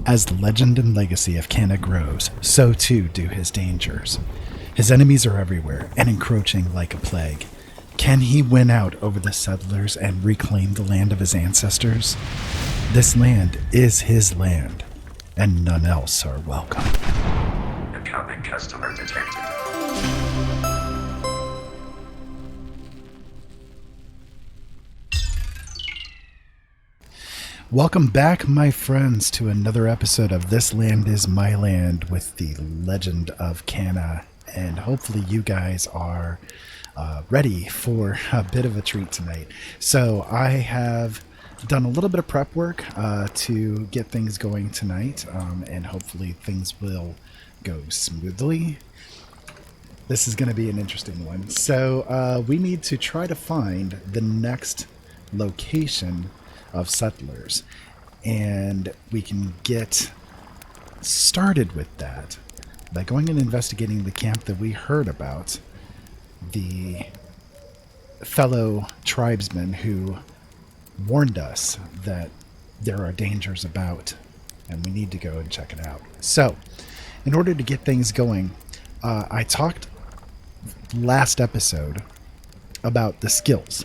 As the legend and legacy of Canna grows, so too do his dangers. His enemies are everywhere and encroaching like a plague. Can he win out over the settlers and reclaim the land of his ancestors? This land is his land, and none else are welcome. Incoming customer detected. Welcome back, my friends, to another episode of This Land is My Land with the Legend of Canna. And hopefully you guys are ready for a bit of a treat tonight. So I have done a little bit of prep work to get things going tonight, and hopefully things will go smoothly. This is going to be an interesting one. So we need to try to find the next location of settlers, and we can get started with that by going and investigating the camp that we heard about, the fellow tribesmen who warned us that there are dangers about, and we need to go and check it out. So in order to get things going, I talked last episode about the skills.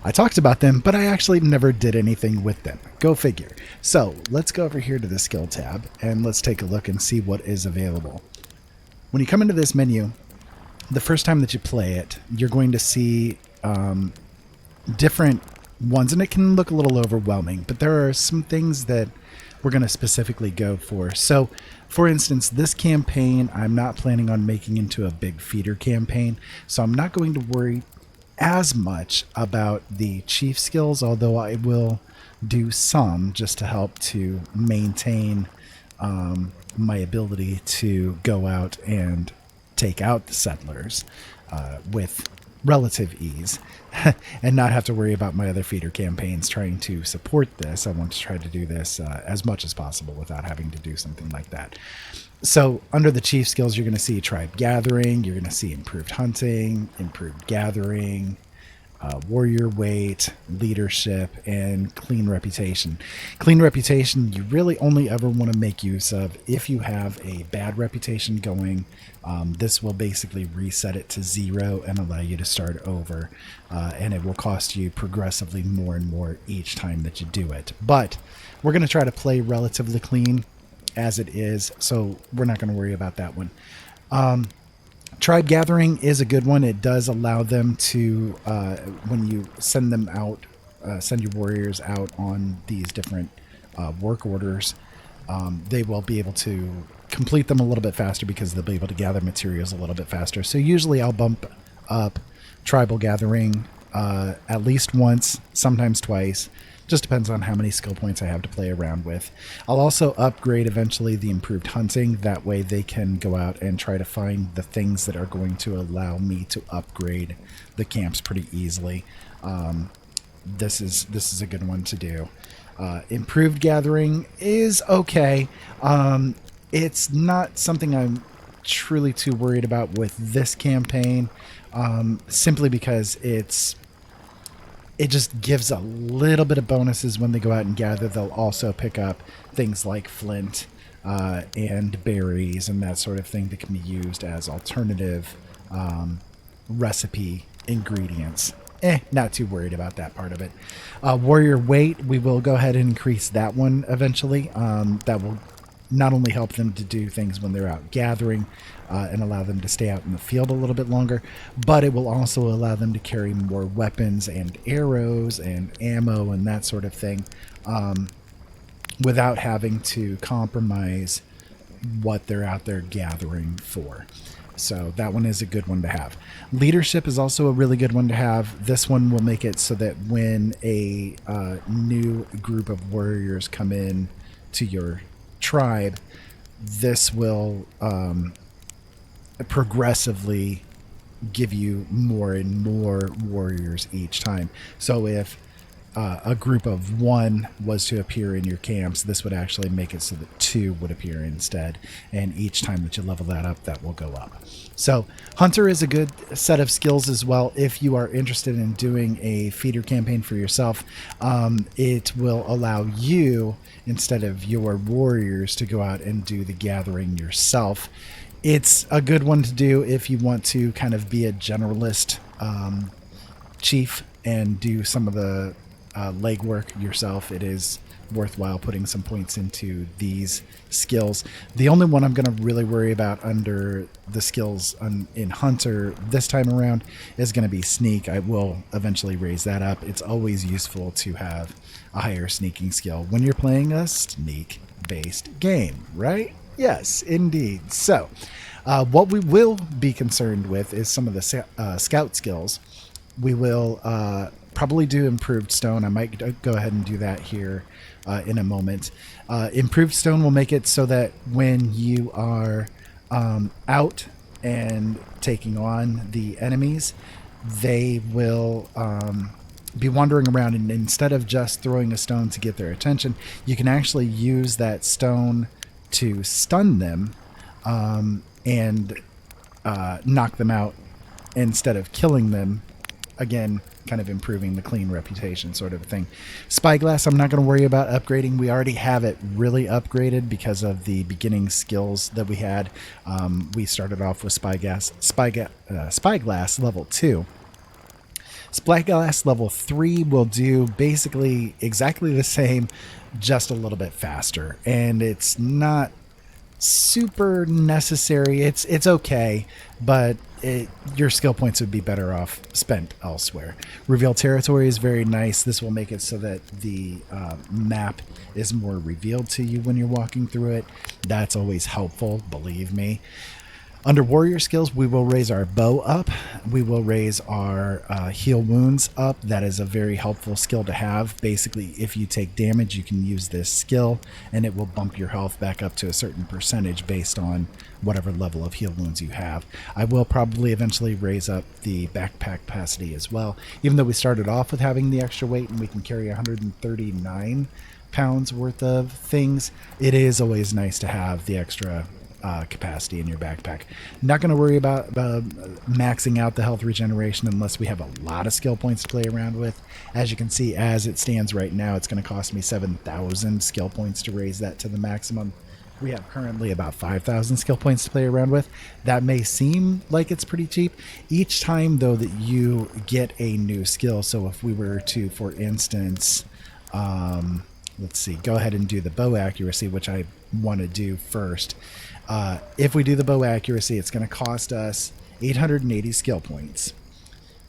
I talked about them, but I actually never did anything with them. Go figure. So let's go over here to the skill tab and let's take a look and see what is available. When you come into this menu, the first time that you play it, you're going to see different ones, and it can look a little overwhelming, but there are some things that we're going to specifically go for. So, for instance, this campaign, I'm not planning on making into a big feeder campaign, so I'm not going to worry as much about the chief skills, although I will do some just to help to maintain my ability to go out and take out the settlers with relative ease and not have to worry about my other feeder campaigns trying to support this. I want to try to do this as much as possible without having to do something like that. So under the chief skills, you're going to see tribe gathering, you're going to see improved hunting, improved gathering, warrior weight, leadership, and clean reputation. Clean reputation, you really only ever want to make use of if you have a bad reputation going. This will basically reset it to 0 and allow you to start over, and it will cost you progressively more and more each time that you do it. But we're going to try to play relatively clean as it is, so we're not going to worry about that one. Tribe gathering is a good one. It does allow them to, when you send them out, send your warriors out on these different work orders, they will be able to complete them a little bit faster because they'll be able to gather materials a little bit faster. So usually I'll bump up tribal gathering at least once, sometimes twice. Just depends on how many skill points I have to play around with. I'll also upgrade eventually the improved hunting. That way they can go out and try to find the things that are going to allow me to upgrade the camps pretty easily. This is a good one to do. Improved gathering is okay. It's not something I'm truly too worried about with this campaign, simply because it just gives a little bit of bonuses when they go out and gather. They'll also pick up things like flint and berries and that sort of thing that can be used as alternative recipe ingredients. Not too worried about that part of it. Warrior weight, we will go ahead and increase that one eventually. That will not only help them to do things when they're out gathering and allow them to stay out in the field a little bit longer, but it will also allow them to carry more weapons and arrows and ammo and that sort of thing without having to compromise what they're out there gathering for. So that one is a good one to have. Leadership is also a really good one to have. This one will make it so that when a new group of warriors come in to your tribe, this will progressively give you more and more warriors each time. So if a group of 1 was to appear in your camps, this would actually make it so that 2 would appear instead. And each time that you level that up, that will go up. So Hunter is a good set of skills as well. If you are interested in doing a feeder campaign for yourself, it will allow you, instead of your warriors, to go out and do the gathering yourself. It's a good one to do if you want to kind of be a generalist chief and do some of the legwork yourself. It is worthwhile putting some points into these skills. The only one I'm going to really worry about under the skills in Hunter this time around is going to be Sneak. I will eventually raise that up. It's always useful to have a higher sneaking skill when you're playing a sneak-based game, right? Yes, indeed. So, what we will be concerned with is some of the scout skills. We will probably do improved stone. I might go ahead and do that here in a moment. Improved stone will make it so that when you are out and taking on the enemies, they will be wandering around, and instead of just throwing a stone to get their attention, you can actually use that stone to stun them and knock them out instead of killing them. Again, kind of improving the clean reputation sort of thing. Spyglass, I'm not going to worry about upgrading. We already have it really upgraded because of the beginning skills that we had. We started off with Spyglass level 2. Spyglass level 3 will do basically exactly the same, just a little bit faster. And it's not super necessary. It's okay, but your skill points would be better off spent elsewhere. Reveal territory is very nice. This will make it so that the map is more revealed to you when you're walking through it. That's always helpful, believe me. Under warrior skills, we will raise our bow up. We will raise our heal wounds up. That is a very helpful skill to have. Basically, if you take damage, you can use this skill, and it will bump your health back up to a certain percentage based on whatever level of heal wounds you have. I will probably eventually raise up the backpack capacity as well. Even though we started off with having the extra weight and we can carry 139 pounds worth of things, it is always nice to have the extra capacity in your backpack. Not going to worry about maxing out the health regeneration unless we have a lot of skill points to play around with. As you can see, as it stands right now, it's going to cost me 7,000 skill points to raise that to the maximum. We have currently about 5,000 skill points to play around with. That may seem like it's pretty cheap. Each time, though, that you get a new skill, so if we were to, for instance, let's see, go ahead and do the bow accuracy, which I want to do first. If we do the bow accuracy, it's going to cost us 880 skill points.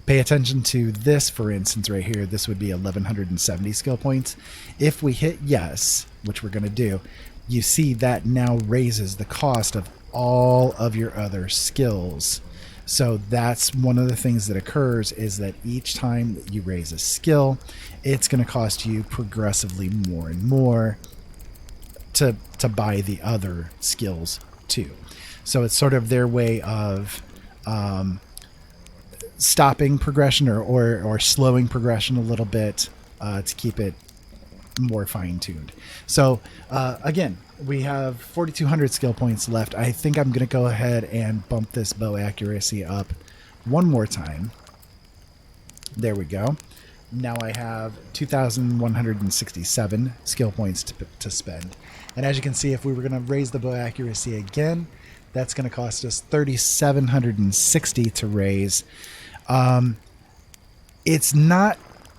Pay attention to this, for instance, right here. This would be 1,170 skill points. If we hit yes, which we're going to do, you see that now raises the cost of all of your other skills. So that's one of the things that occurs, is that each time that you raise a skill, it's going to cost you progressively more and more to buy the other skills too. So it's sort of their way of stopping progression or slowing progression a little bit to keep it more fine-tuned. So again, we have 4,200 skill points left. I think I'm going to go ahead and bump this bow accuracy up one more time. There we go. Now I have 2,167 skill points to spend. And as you can see, if we were going to raise the bow accuracy again, that's going to cost us 3,760 to raise. It's not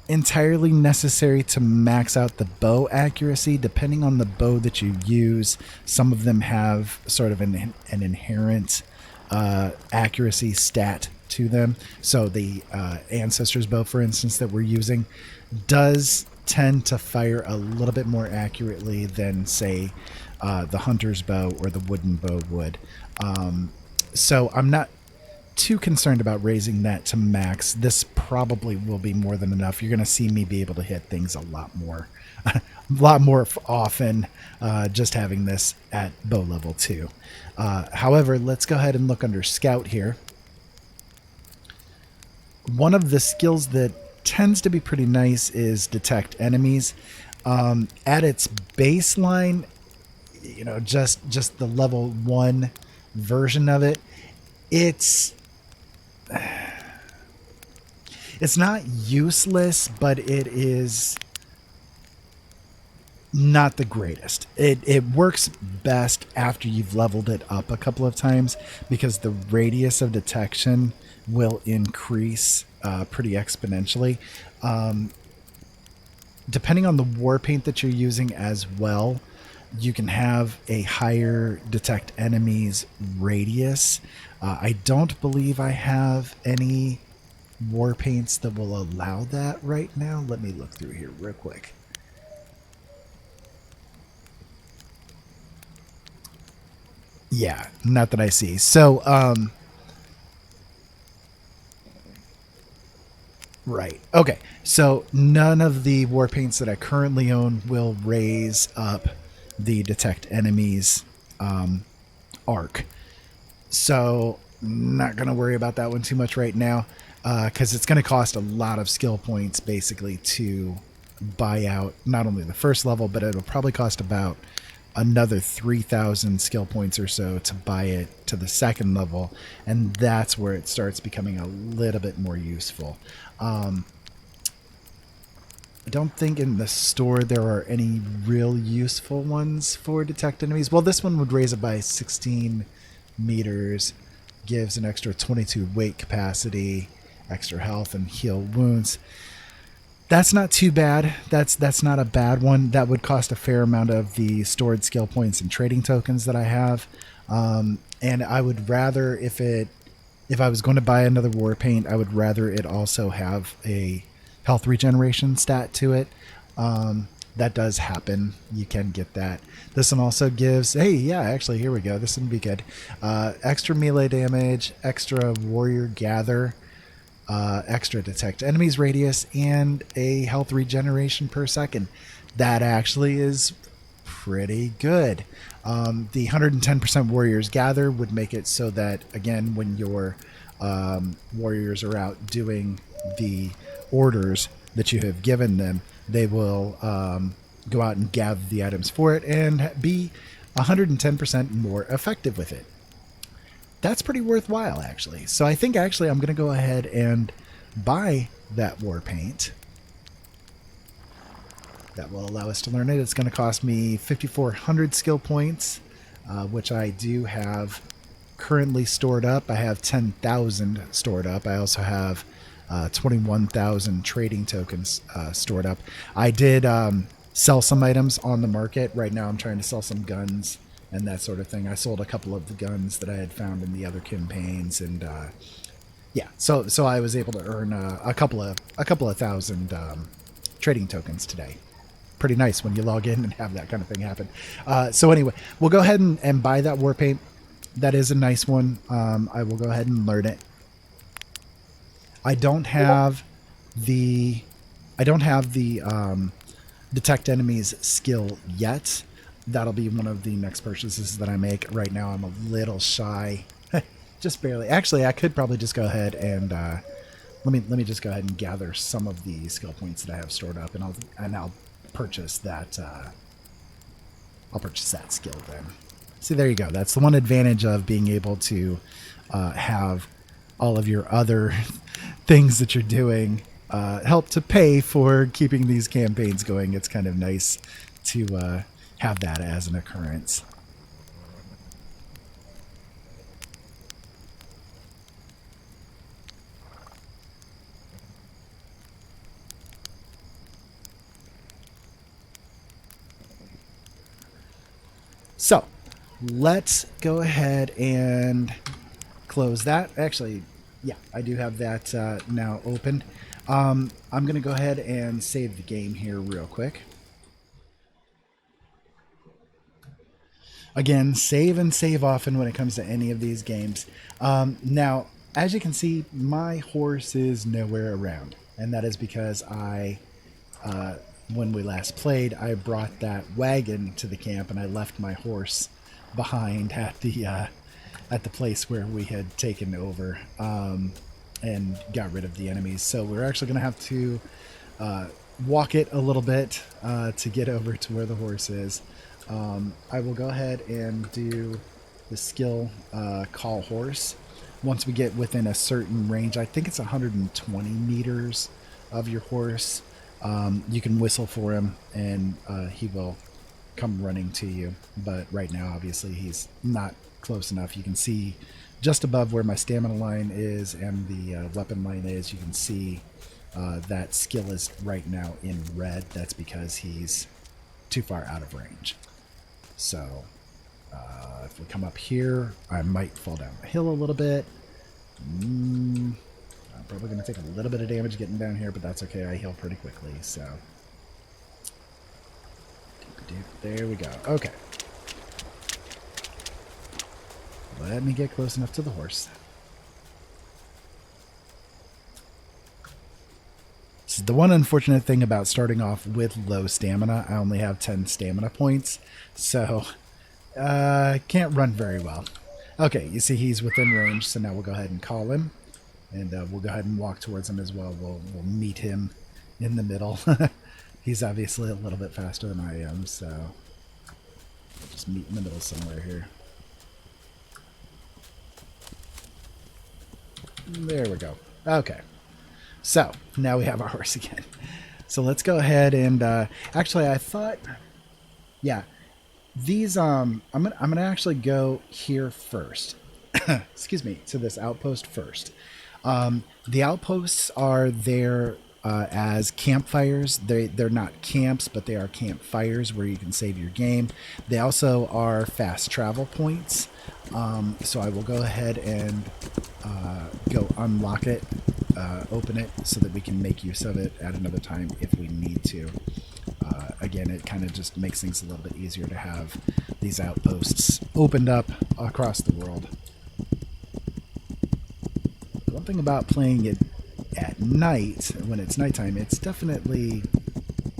entirely necessary to max out the bow accuracy. Depending on the bow that you use, some of them have sort of an inherent accuracy stat to them. So the Ancestor's bow, for instance, that we're using does tend to fire a little bit more accurately than, say, the Hunter's bow or the wooden bow would. So I'm not too concerned about raising that to max. This probably will be more than enough. You're going to see me be able to hit things a lot more often just having this at bow level 2. However, let's go ahead and look under Scout here. One of the skills that tends to be pretty nice is detect enemies. At its baseline, you know, just the level 1 version of it, it's not useless, but it is not the greatest. It works best after you've leveled it up a couple of times, because the radius of detection will increase pretty exponentially. Depending on the war paint that you're using as well, you can have a higher detect enemies radius. I don't believe I have any war paints that will allow that right now. Let me look through here real quick. Yeah, not that I see. So, right. Okay. So none of the war paints that I currently own will raise up the detect enemies arc. So not going to worry about that one too much right now, because it's going to cost a lot of skill points basically to buy out not only the first level, but it'll probably cost about another 3,000 skill points or so to buy it to the second level, and that's where it starts becoming a little bit more useful. I don't think in the store there are any real useful ones for detect enemies. Well, this one would raise it by 16 meters, gives an extra 22 weight capacity, extra health, and heal wounds. That's not too bad. That's not a bad one. That would cost a fair amount of the stored skill points and trading tokens that I have. And I would rather, if I was going to buy another war paint, I would rather it also have a health regeneration stat to it. That does happen. You can get that. This one also gives, hey, yeah, actually, here we go. This would be good. Extra melee damage, extra warrior gather, extra detect enemies radius, and a health regeneration per second. That actually is pretty good. The 110% warriors gather would make it so that, again, when your warriors are out doing the orders that you have given them, they will go out and gather the items for it and be 110% more effective with it. That's pretty worthwhile, actually. So I think actually I'm going to go ahead and buy that war paint. That will allow us to learn it. It's going to cost me 5,400 skill points, which I do have currently stored up. I have 10,000 stored up. I also have 21,000 trading tokens stored up. I did sell some items on the market. Right now I'm trying to sell some guns and that sort of thing. I sold a couple of the guns that I had found in the other campaigns, and yeah, so I was able to earn a couple of thousand trading tokens today. Pretty nice when you log in and have that kind of thing happen. So anyway, we'll go ahead and buy that war paint. That is a nice one. I will go ahead and learn it. I don't have the detect enemies skill yet. That'll be one of the next purchases that I make. Right now I'm a little shy, just barely. Actually, I could probably just go ahead and let me just go ahead and gather some of the skill points that I have stored up, and I'll purchase that. I'll purchase that skill then. See, there you go. That's the one advantage of being able to have all of your other things that you're doing help to pay for keeping these campaigns going. It's kind of nice to have that as an occurrence. So let's go ahead and close that. Actually, yeah, I do have that now open. I'm going to go ahead and save the game here real quick. Again, save and save often when it comes to any of these games. Now, as you can see, my horse is nowhere around. And that is because when we last played, I brought that wagon to the camp and I left my horse behind at the place where we had taken over. and got rid of the enemies. So we're actually going to have to walk it a little bit to get over to where the horse is. I will go ahead and do the skill call horse. Once we get within a certain range, I think it's 120 meters of your horse, you can whistle for him and he will come running to you. But right now, obviously, he's not close enough. You can see just above where my stamina line is and the weapon line is, you can see that skill is right now in red. That's because he's too far out of range. So if we come up here, I might fall down the hill a little bit. I'm probably going to take a little bit of damage getting down here, but that's okay. I heal pretty quickly, so. There we go. Okay. Let me get close enough to the horse. This is the one unfortunate thing about starting off with low stamina. I only have 10 stamina points, so can't run very well. Okay, you see he's within range, so now we'll go ahead and call him. And we'll go ahead and walk towards him as well. We'll meet him in the middle. He's obviously a little bit faster than I am, so we'll just meet in the middle somewhere here. There we go. Okay. So, now we have our horse again. So let's go ahead and actually I thought, yeah, these I'm gonna actually go here first. Excuse me, to this outpost first. The outposts are there as campfires. They're not camps, but they are campfires where you can save your game. They also are fast travel points. So I will go ahead and go unlock it, open it, so that we can make use of it at another time if we need to. Again, it kind of just makes things a little bit easier to have these outposts opened up across the world. One thing about playing it at night, when it's nighttime, it's definitely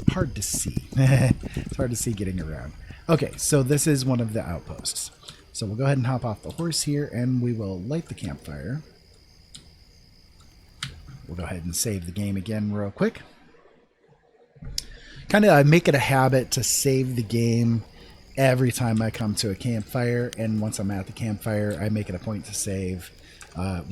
hard to see. It's hard to see getting around. Okay, so this is one of the outposts. So we'll go ahead and hop off the horse here, and we will light the campfire. We'll go ahead and save the game again real quick. Kind of make it a habit to save the game every time I come to a campfire, and once I'm at the campfire, I make it a point to save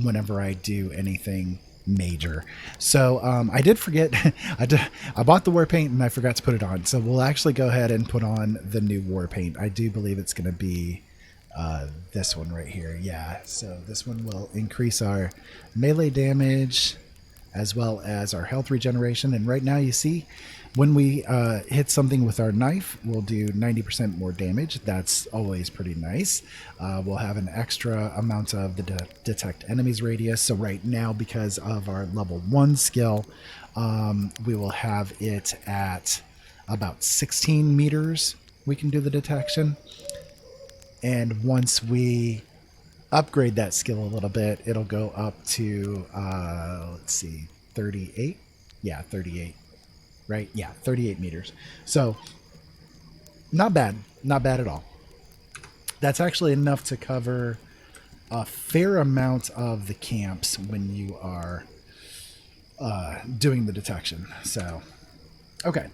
whenever I do anything major. So I did forget, I bought the war paint and I forgot to put it on. So we'll actually go ahead and put on the new war paint. I do believe it's going to be this one right here. Yeah, so this one will increase our melee damage as well as our health regeneration. And right now you see when we hit something with our knife, we'll do 90% more damage. That's always pretty nice. We'll have an extra amount of the detect enemies radius. So right now, because of our level 1 skill, we will have it at about 16 meters. We can do the detection. And once we upgrade that skill a little bit, it'll go up to, let's see, 38? Yeah, 38. Right? Yeah, 38 meters. So, not bad. Not bad at all. That's actually enough to cover a fair amount of the camps when you are doing the detection. So, okay.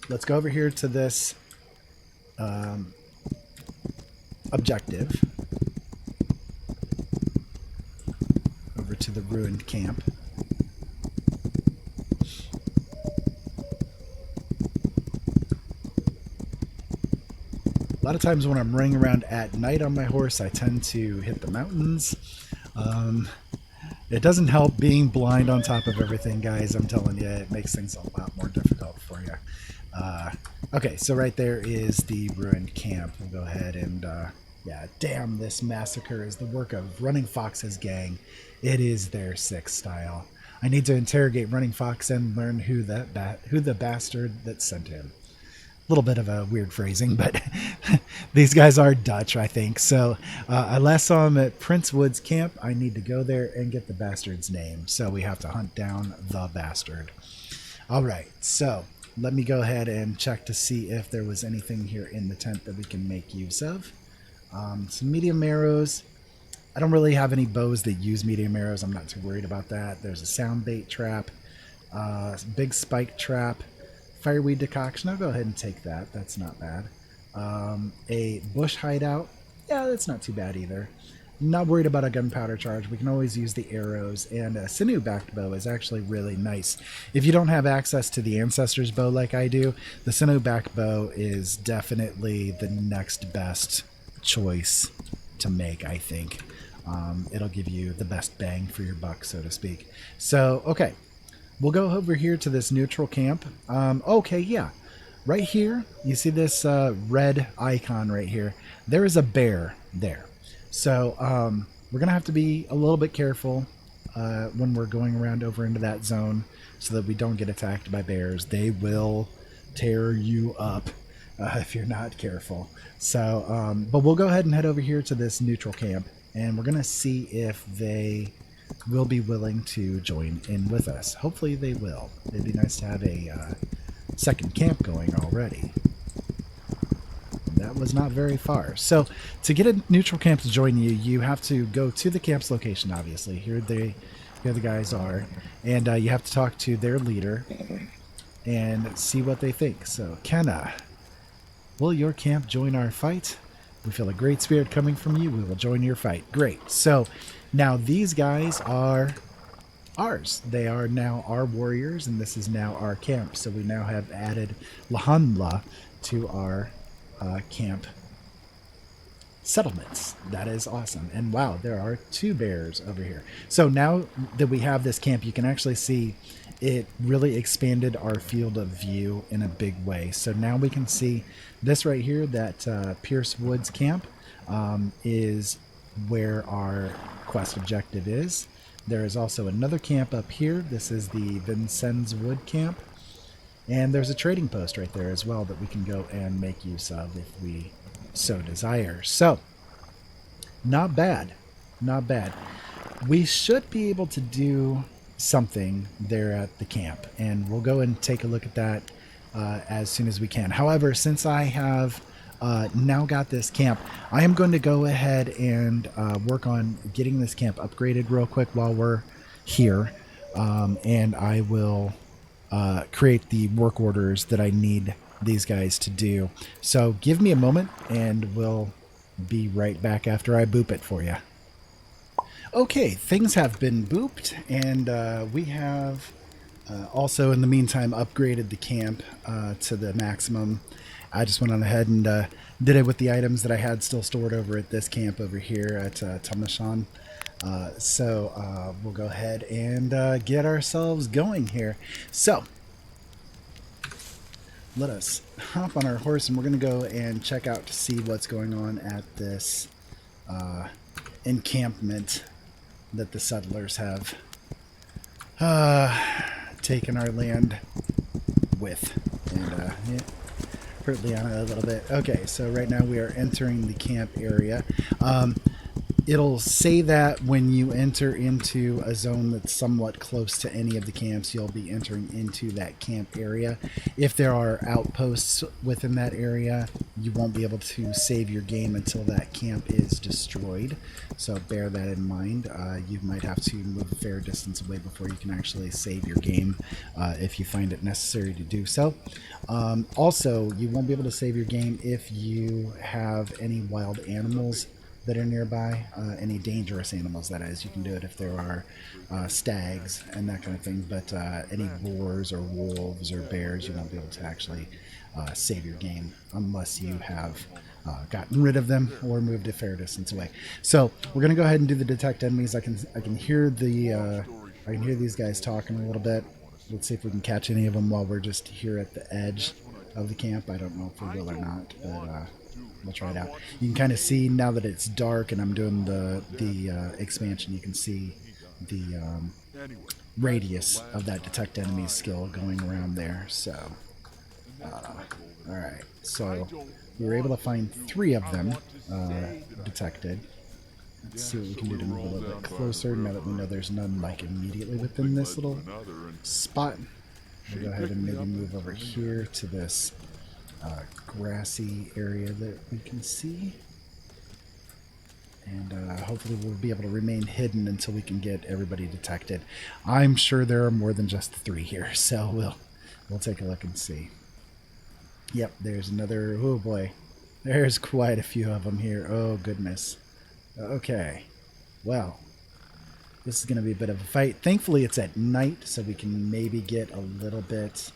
Let's go over here to this objective. Over to the ruined camp. A lot of times when I'm running around at night on my horse, I tend to hit the mountains. It doesn't help being blind on top of everything, guys. I'm telling you, it makes things a lot more difficult for you. Okay, so right there is the ruined camp. We'll go ahead and, yeah, damn, this massacre is the work of Running Fox's gang. It is their sick style. I need to interrogate Running Fox and learn who the bastard that sent him. A little bit of a weird phrasing, but these guys are Dutch, I think. So I last saw him at Prince Wood's camp. I need to go there and get the bastard's name. So we have to hunt down the bastard. All right, so let me go ahead and check to see if there was anything here in the tent that we can make use of. Some medium arrows. I don't really have any bows that use medium arrows. I'm not too worried about that. There's a sound bait trap, big spike trap, fireweed decoction. I'll go ahead and take that. That's not bad. A bush hideout. Yeah, that's not too bad either. Not worried about a gunpowder charge. We can always use the arrows, and a sinew-backed bow is actually really nice. If you don't have access to the Ancestor's bow like I do, the sinew-backed bow is definitely the next best choice to make, I think. It'll give you the best bang for your buck, so to speak. So, okay. We'll go over here to this neutral camp. Okay, yeah. Right here, you see this red icon right here. There is a bear there. So we're going to have to be a little bit careful when we're going around over into that zone so that we don't get attacked by bears. They will tear you up if you're not careful. So, but we'll go ahead and head over here to this neutral camp, and we're going to see if they will be willing to join in with us. Hopefully they will. It'd be nice to have a second camp going already. That was not very far. So to get a neutral camp to join you, you have to go to the camp's location, obviously. Here the guys are. And you have to talk to their leader and see what they think. So, Kenna, will your camp join our fight? We feel a great spirit coming from you. We will join your fight. Great. So now these guys are ours. They are now our warriors, and this is now our camp. So we now have added Lahanla to our camp settlements. That is awesome. And wow, there are 2 bears over here. So now that we have this camp, you can actually see it really expanded our field of view in a big way. So now we can see this right here, that Pierce Woods camp is where our quest objective is. There is also another camp up here. This is the Vincennes Wood camp. And there's a trading post right there as well that we can go and make use of if we so desire. So, not bad. Not bad. We should be able to do something there at the camp, and we'll go and take a look at that as soon as we can. However, since I have now got this camp, I am going to go ahead and work on getting this camp upgraded real quick while we're here, and I will create the work orders that I need these guys to do. So give me a moment and we'll be right back after I boop it for you. Okay, things have been booped, and we have also in the meantime upgraded the camp to the maximum. I just went on ahead and did it with the items that I had still stored over at this camp over here at Tamashan. So we'll go ahead and get ourselves going here. So let us hop on our horse, and we're going to go and check out to see what's going on at this encampment that the settlers have taken our land with. And yeah, hurt Liana a little bit. Okay, so right now we are entering the camp area. It'll say that when you enter into a zone that's somewhat close to any of the camps, you'll be entering into that camp area. If there are outposts within that area, you won't be able to save your game until that camp is destroyed. So bear that in mind. You might have to move a fair distance away before you can actually save your game if you find it necessary to do so. Also, you won't be able to save your game if you have any wild animals that are nearby, any dangerous animals, that is. You can do it if there are stags and that kind of thing, but any boars or wolves or bears, you won't be able to actually save your game unless you have gotten rid of them or moved a fair distance away. So we're going to go ahead and do the detect enemies. I can hear these guys talking a little bit. Let's see if we can catch any of them while we're just here at the edge of the camp. I don't know if we will or not, but we'll try it out. You can kind of see now that it's dark and I'm doing the expansion, you can see the radius of that detect enemies skill going around there. So, alright, so we were able to find 3 of them detected. Let's see what we can do to move a little bit closer now that we know there's none like immediately within this little spot. We'll go ahead and maybe move over here to this grassy area that we can see. And hopefully we'll be able to remain hidden until we can get everybody detected. I'm sure there are more than just 3 here, so we'll take a look and see. Yep, there's another. Oh boy, there's quite a few of them here. Oh goodness. Okay, well, this is going to be a bit of a fight. Thankfully, it's at night, so we can maybe get a little bit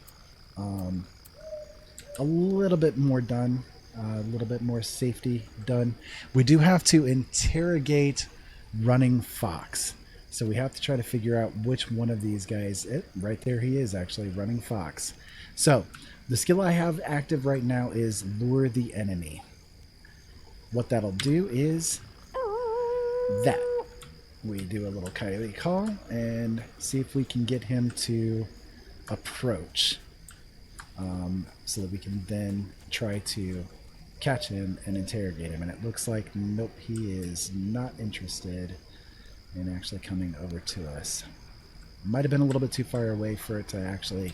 more done. A little bit more safety done. We do have to interrogate Running Fox. So we have to try to figure out which one of these guys. Right there he is, actually, Running Fox. So the skill I have active right now is Lure the Enemy. What that'll do is that. We do a little coyote call and see if we can get him to approach. So that we can then try to catch him and interrogate him. And it looks like, nope, he is not interested in actually coming over to us. Might have been a little bit too far away for it to actually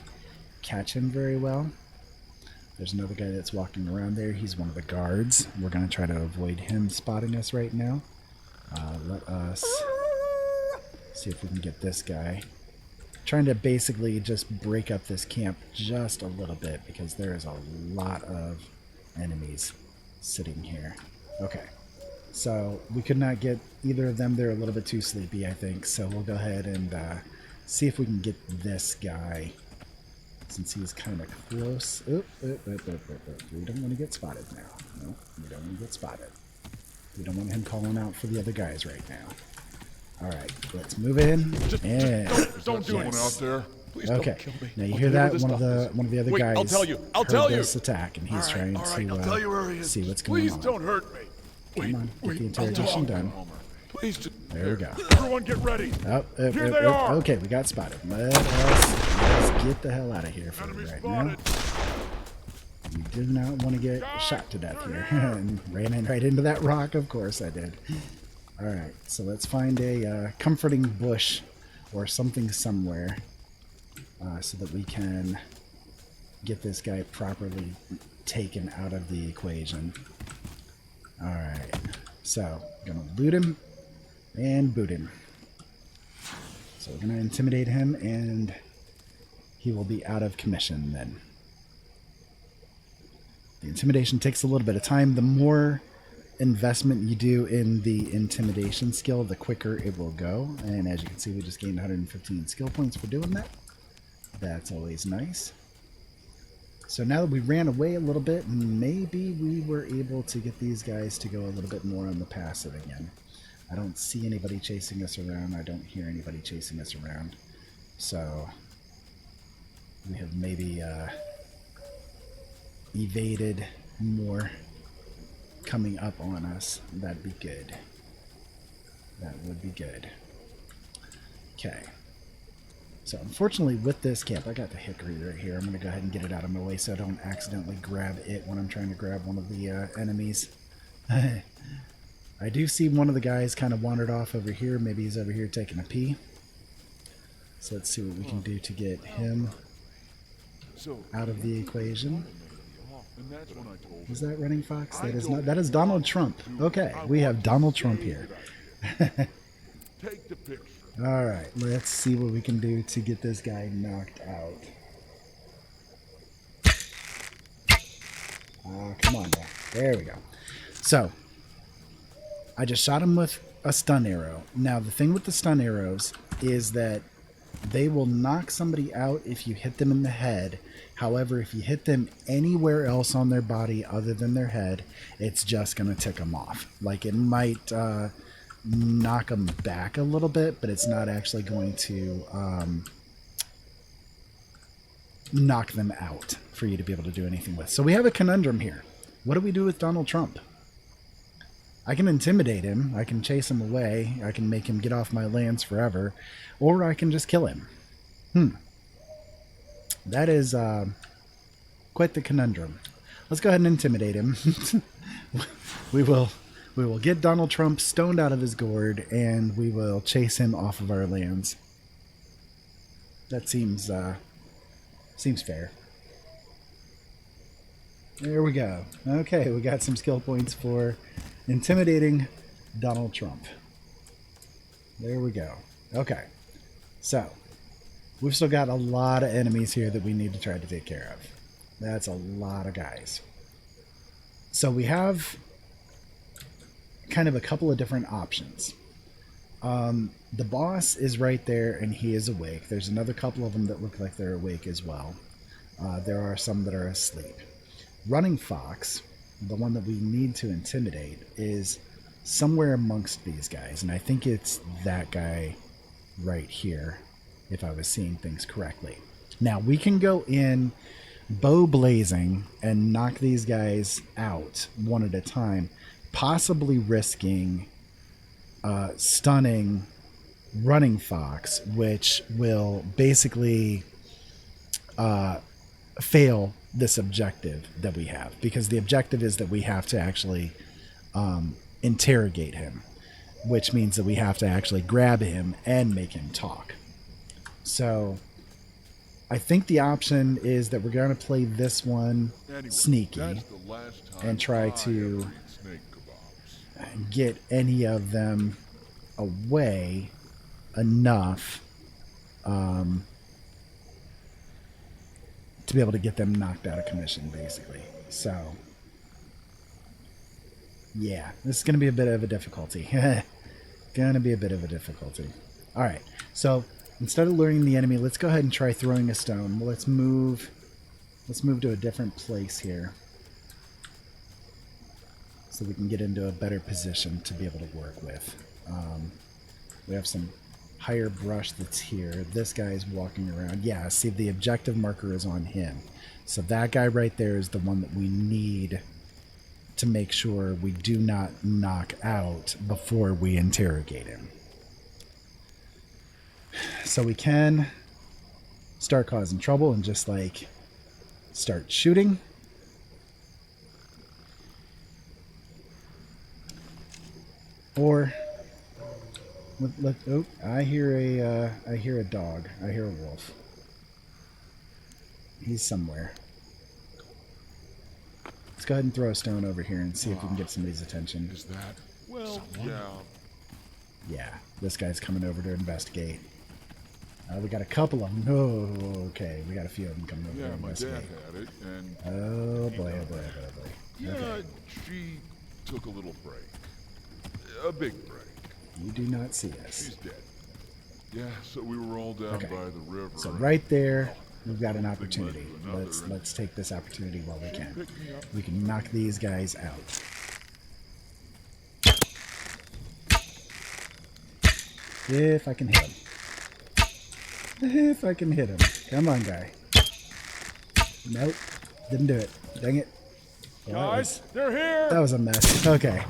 catch him very well. There's another guy that's walking around there. He's one of the guards. We're going to try to avoid him spotting us right now. Let us see if we can get this guy. Trying to basically just break up this camp just a little bit because there is a lot of enemies sitting here. Okay, so we could not get either of them. They're a little bit too sleepy, I think. So we'll go ahead and see if we can get this guy since he's kind of close. Oop, oop, oop, oop, oop, oop. We don't want to get spotted now. No, we don't want to get spotted. We don't want him calling out for the other guys right now. All right, let's move in. And don't do it out there. Please okay. Don't kill me. Now you hear that one of the other Wait, guys. I'll tell you. I'll tell you. This attack, and he's trying I'll tell you where he to is. see what's going on. Please don't hurt me. Come on, get the interrogation done. Please. There we go. Everyone, get ready. Here they are. Okay, we got spotted. Let's get the hell out of here for Enemy right spotted. now. We do not want to get shot to death here. And ran in right into that rock. Of course I did. All right, so let's find a comforting bush or something somewhere so that we can get this guy properly taken out of the equation. All right, so we're gonna loot him and boot him. So we're gonna intimidate him, and he will be out of commission then. The intimidation takes a little bit of time. The more investment you do in the intimidation skill, the quicker it will go. And as you can see, we just gained 115 skill points for doing that. That's always nice. So now that we ran away a little bit, maybe we were able to get these guys to go a little bit more on the passive again. I don't see anybody chasing us around. I don't hear anybody chasing us around. So we have maybe evaded more coming up on us. That'd be good. That would be good. Okay. So unfortunately with this camp, I got the hickory right here. I'm going to go ahead and get it out of my way so I don't accidentally grab it when I'm trying to grab one of the enemies. I do see one of the guys kind of wandered off over here. Maybe he's over here taking a pee. So let's see what we can do to get him out of the equation. Is that Running Fox? That is not. That is Donald Trump. Okay, we have Donald Trump here. Take the picture. All right, let's see what we can do to get this guy knocked out. Come on now. There we go. So, I just shot him with a stun arrow. Now, the thing with the stun arrows is that they will knock somebody out if you hit them in the head. However, if you hit them anywhere else on their body other than their head, it's just going to tick them off. Like, it might knock them back a little bit, but it's not actually going to knock them out for you to be able to do anything with. So we have a conundrum here. What do we do with Donald Trump? I can intimidate him. I can chase him away. I can make him get off my lands forever. Or I can just kill him. That is quite the conundrum. Let's go ahead and intimidate him. We will get Donald Trump stoned out of his gourd, and we will chase him off of our lands. That seems fair. There we go. Okay, we got some skill points for intimidating Donald Trump. There we go. Okay. So, we've still got a lot of enemies here that we need to try to take care of. That's a lot of guys. So we have kind of a couple of different options. The boss is right there and he is awake. There's another couple of them that look like they're awake as well. There are some that are asleep. Running Fox, the one that we need to intimidate, is somewhere amongst these guys. And I think it's that guy right here, if I was seeing things correctly. Now, we can go in bow blazing and knock these guys out one at a time, possibly risking stunning Running Fox, which will basically fail this objective that we have, because the objective is that we have to actually interrogate him, which means that we have to actually grab him and make him talk. So I think the option is that we're going to play this one sneaky and try to get any of them away enough to be able to get them knocked out of commission, basically. So, yeah, this is going to be a bit of a difficulty. Going to be a bit of a difficulty. All right, so instead of luring the enemy, let's go ahead and try throwing a stone. Well, let's move to a different place here, so we can get into a better position to be able to work with. We have some higher brush that's here. This guy's walking around. Yeah, see, the objective marker is on him. So that guy right there is the one that we need to make sure we do not knock out before we interrogate him. So we can start causing trouble and just like start shooting. Or oh, I hear a dog. I hear a wolf. He's somewhere. Let's go ahead and throw a stone over here and see if we can get somebody's attention. Is that? Well, someone? Yeah, this guy's coming over to investigate. We got a couple of them. Oh, okay. We got a few of them coming over to investigate. My dad had it, and oh boy, oh boy, oh boy. Yeah, okay. She took a little break. A big break. You do not see us. She's dead. Yeah, so we were all down by the river. So right there, we've got an opportunity. Let's take this opportunity while we can. We can knock these guys out. If I can hit him. If I can hit him. Come on, guy. Nope. Didn't do it. Dang it. Well, guys, they're here. That was a mess. Okay.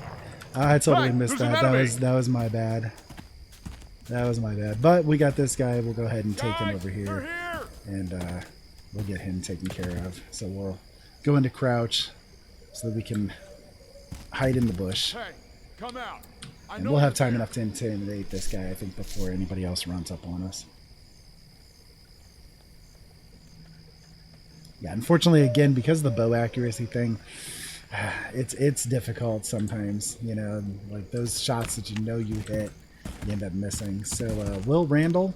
I totally missed that. That was my bad. That was my bad. But we got this guy. We'll go ahead and take him over here. And we'll get him taken care of. So we'll go into crouch so that we can hide in the bush. Hey, come out. And we'll have time enough to intimidate this guy, I think, before anybody else runs up on us. Yeah, unfortunately, again, because of the bow accuracy thing, it's difficult sometimes, you know, like those shots that you know you hit, you end up missing. So, Will Randall,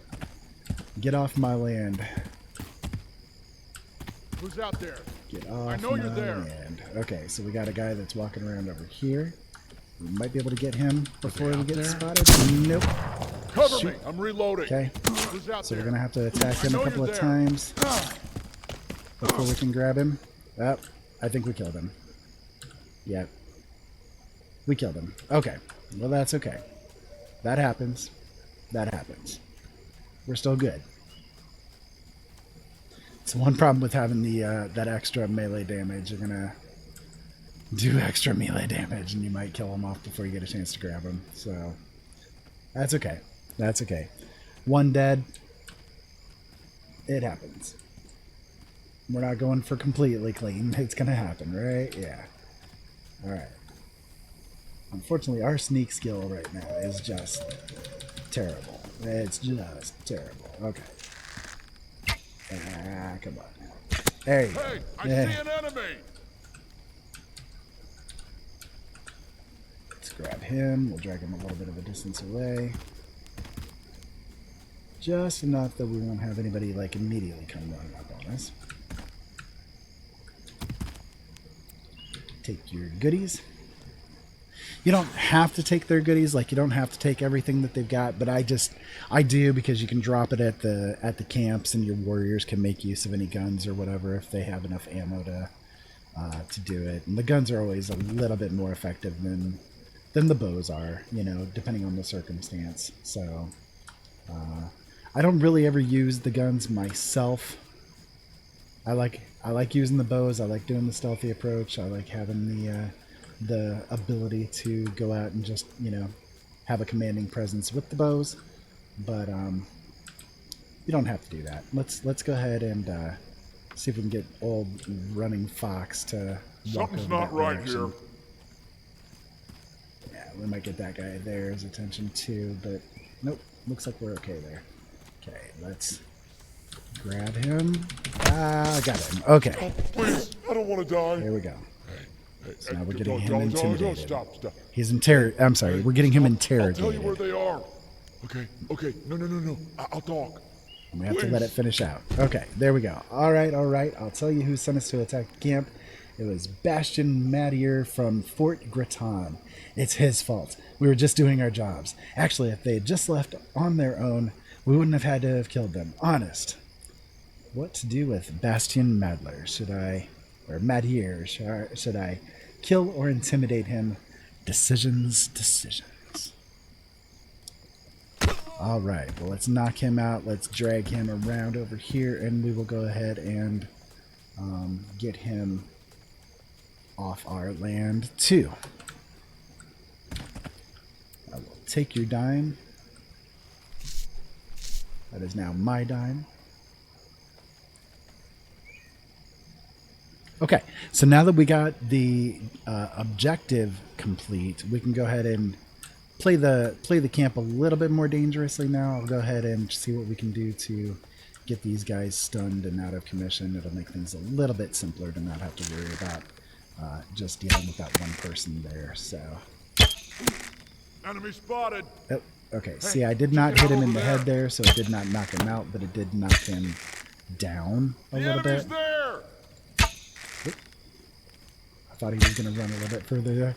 get off my land. Who's out there? Get off I know my you're there. land. Okay, so we got a guy that's walking around over here. We might be able to get him before we get spotted. Nope. Cover me. I'm reloading. Okay. Who's out So there? we're going to have to attack him a couple of times before we can grab him. Oh, I think we killed him. Yep. We killed him. Okay. Well, that's okay. That happens. That happens. We're still good. It's one problem with having the that extra melee damage. You're gonna do extra melee damage, and you might kill him off before you get a chance to grab him. So that's okay. That's okay. One dead. It happens. We're not going for completely clean. It's gonna happen, right? Yeah. All right. Unfortunately, our sneak skill right now is just terrible. It's just terrible. Okay. Come on. There you go. Hey, I see an enemy. Let's grab him. We'll drag him a little bit of a distance away. Just enough that we won't have anybody like immediately come running up on us. Take your goodies. You don't have to take their goodies, like you don't have to take everything that they've got, but I do, because you can drop it at the camps, and your warriors can make use of any guns or whatever if they have enough ammo to do it. And the guns are always a little bit more effective than the bows are, you know, depending on the circumstance. So I don't really ever use the guns myself. I like using the bows. I like doing the stealthy approach. I like having the ability to go out and just, you know, have a commanding presence with the bows. But you don't have to do that. Let's go ahead and see if we can get old running Fox to walk Something's over not that right direction. here. Yeah, we might get that guy there's attention too, but nope. Looks like we're okay there. Okay, let's grab him. I got him. Okay. Please, I don't want to die. There we go. Hey, So now we're don't- getting him don't- intimidated. Stop. He's I'm sorry, we're getting him interrogated. I'll tell you where they are. Okay. No. I'll talk. We have to let it finish out. Okay, there we go. All right. I'll tell you who sent us to attack the camp. It was Bastion Madier from Fort Graton. It's his fault. We were just doing our jobs. Actually, if they had just left on their own, we wouldn't have had to have killed them. Honest. What to do with Bastion Madler? Madier? Should I kill or intimidate him? Decisions. All right, well, let's knock him out. Let's drag him around over here, and we will go ahead and get him off our land, too. I will take your dime. That is now my dime. Okay, so now that we got the objective complete, we can go ahead and play the camp a little bit more dangerously now. I'll go ahead and see what we can do to get these guys stunned and out of commission. It'll make things a little bit simpler to not have to worry about just dealing with that one person there. So, Enemy spotted. oh, okay. See, I did not hit him in the head there, so it did not knock him out, but it did knock him down a The little enemy's bit. there. I thought he was going to run a little bit further there.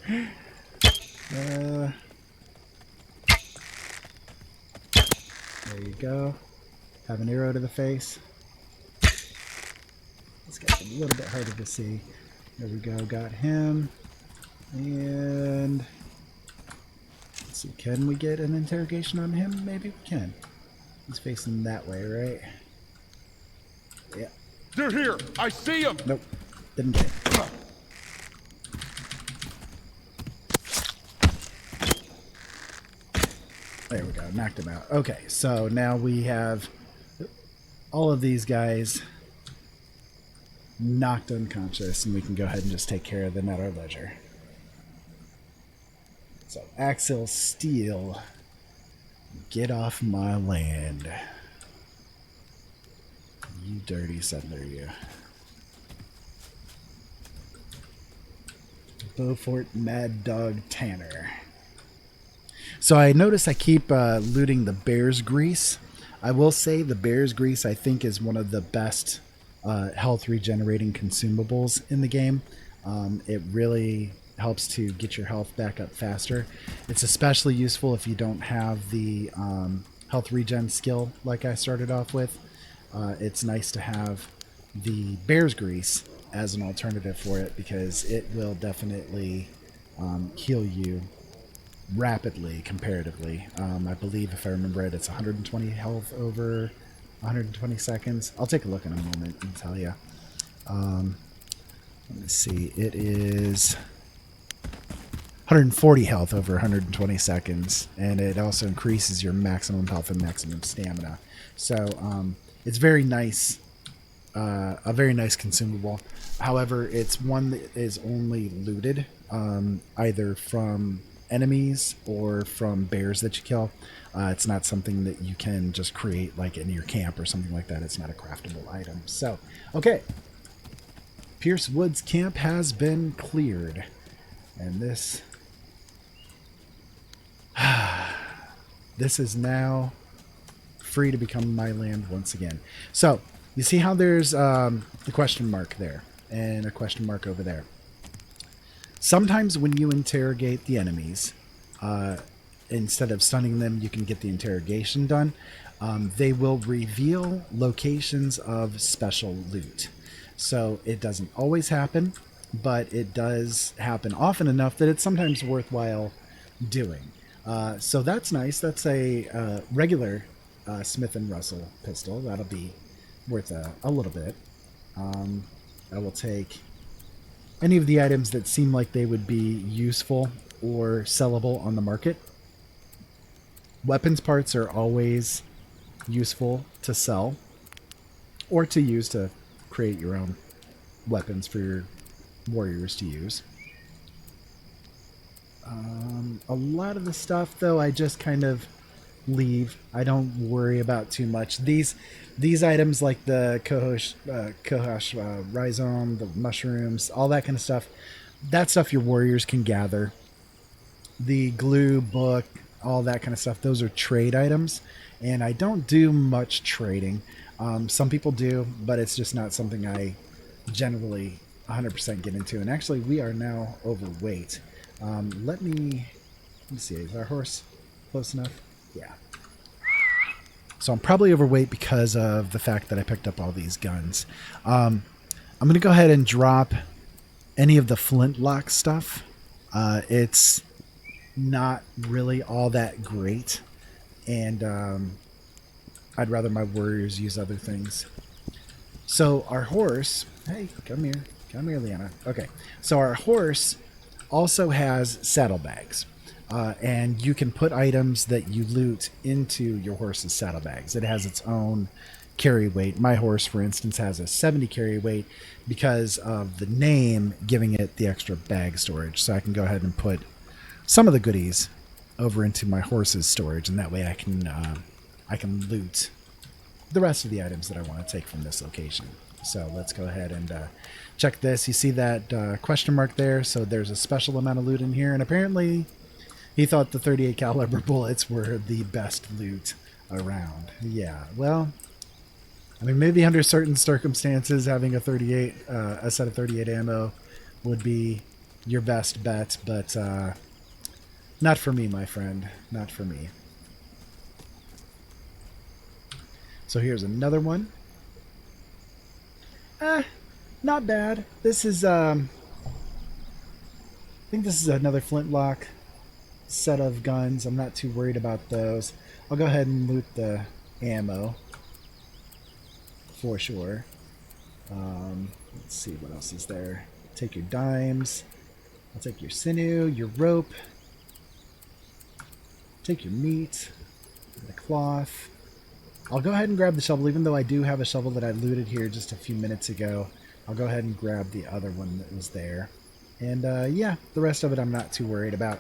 There you go. Have an arrow to the face. This guy's a little bit harder to see. There we go. Got him. And let's see. Can we get an interrogation on him? Maybe we can. He's facing that way, right? Yeah. They're here. I see them. Nope. Didn't get it. There we go. Knocked him out. Okay, so now we have all of these guys knocked unconscious, and we can go ahead and just take care of them at our leisure. So, Axel Steel, get off my land. You dirty settler, you. Beaufort Mad Dog Tanner. So I notice I keep looting the bear's grease. I will say the bear's grease, I think, is one of the best health regenerating consumables in the game. It really helps to get your health back up faster. It's especially useful if you don't have the health regen skill like I started off with. It's nice to have the bear's grease as an alternative for it, because it will definitely heal you rapidly comparatively. I believe, if I remember right, it's 120 health over 120 seconds. I'll take a look in a moment and tell you. Let me see. It is 140 health over 120 seconds, and it also increases your maximum health and maximum stamina. So it's very nice, a very nice consumable. However, it's one that is only looted either from enemies or from bears that you kill. It's not something that you can just create like in your camp or something like that. It's not a craftable item. So, okay. Pierce Woods camp has been cleared. And this This is now free to become my land once again. So you see how there's the question mark there and a question mark over there. Sometimes when you interrogate the enemies, instead of stunning them, you can get the interrogation done. They will reveal locations of special loot. So it doesn't always happen, but it does happen often enough that it's sometimes worthwhile doing. So that's nice. That's a regular Smith & Russell pistol. That'll be worth a little bit. I will take any of the items that seem like they would be useful or sellable on the market. Weapons parts are always useful to sell or to use to create your own weapons for your warriors to use. A lot of the stuff, though, I just kind of leave. I don't worry about too much. These items like the kohash rhizome, the mushrooms, all that kind of stuff, that stuff your warriors can gather. The glue, book, all that kind of stuff, those are trade items, and I don't do much trading. Some people do, but it's just not something I generally 100% get into. And actually, we are now overweight. Let me see, is our horse close enough? Yeah. So I'm probably overweight because of the fact that I picked up all these guns. I'm going to go ahead and drop any of the flintlock stuff. It's not really all that great, and I'd rather my warriors use other things. So our horse, hey, come here, Leanna. Okay, so our horse also has saddlebags, and you can put items that you loot into your horse's saddlebags. It has its own carry weight. My horse, for instance, has a 70 carry weight because of the name giving it the extra bag storage. So I can go ahead and put some of the goodies over into my horse's storage, and that way I can loot the rest of the items that I want to take from this location. So let's go ahead and check this. You see that question mark there? So there's a special amount of loot in here, and apparently he thought the 38 caliber bullets were the best loot around. Yeah, well, I mean, maybe under certain circumstances, having a set of 38 ammo would be your best bet, but not for me, my friend. Not for me. So here's another one. Not bad. This is, I think this is another flintlock set of guns. I'm not too worried about those. I'll go ahead and loot the ammo for sure. Let's see what else is there. Take your dimes. I'll take your sinew, your rope. Take your meat, the cloth. I'll go ahead and grab the shovel, even though I do have a shovel that I looted here just a few minutes ago. I'll go ahead and grab the other one that was there. And yeah, the rest of it I'm not too worried about.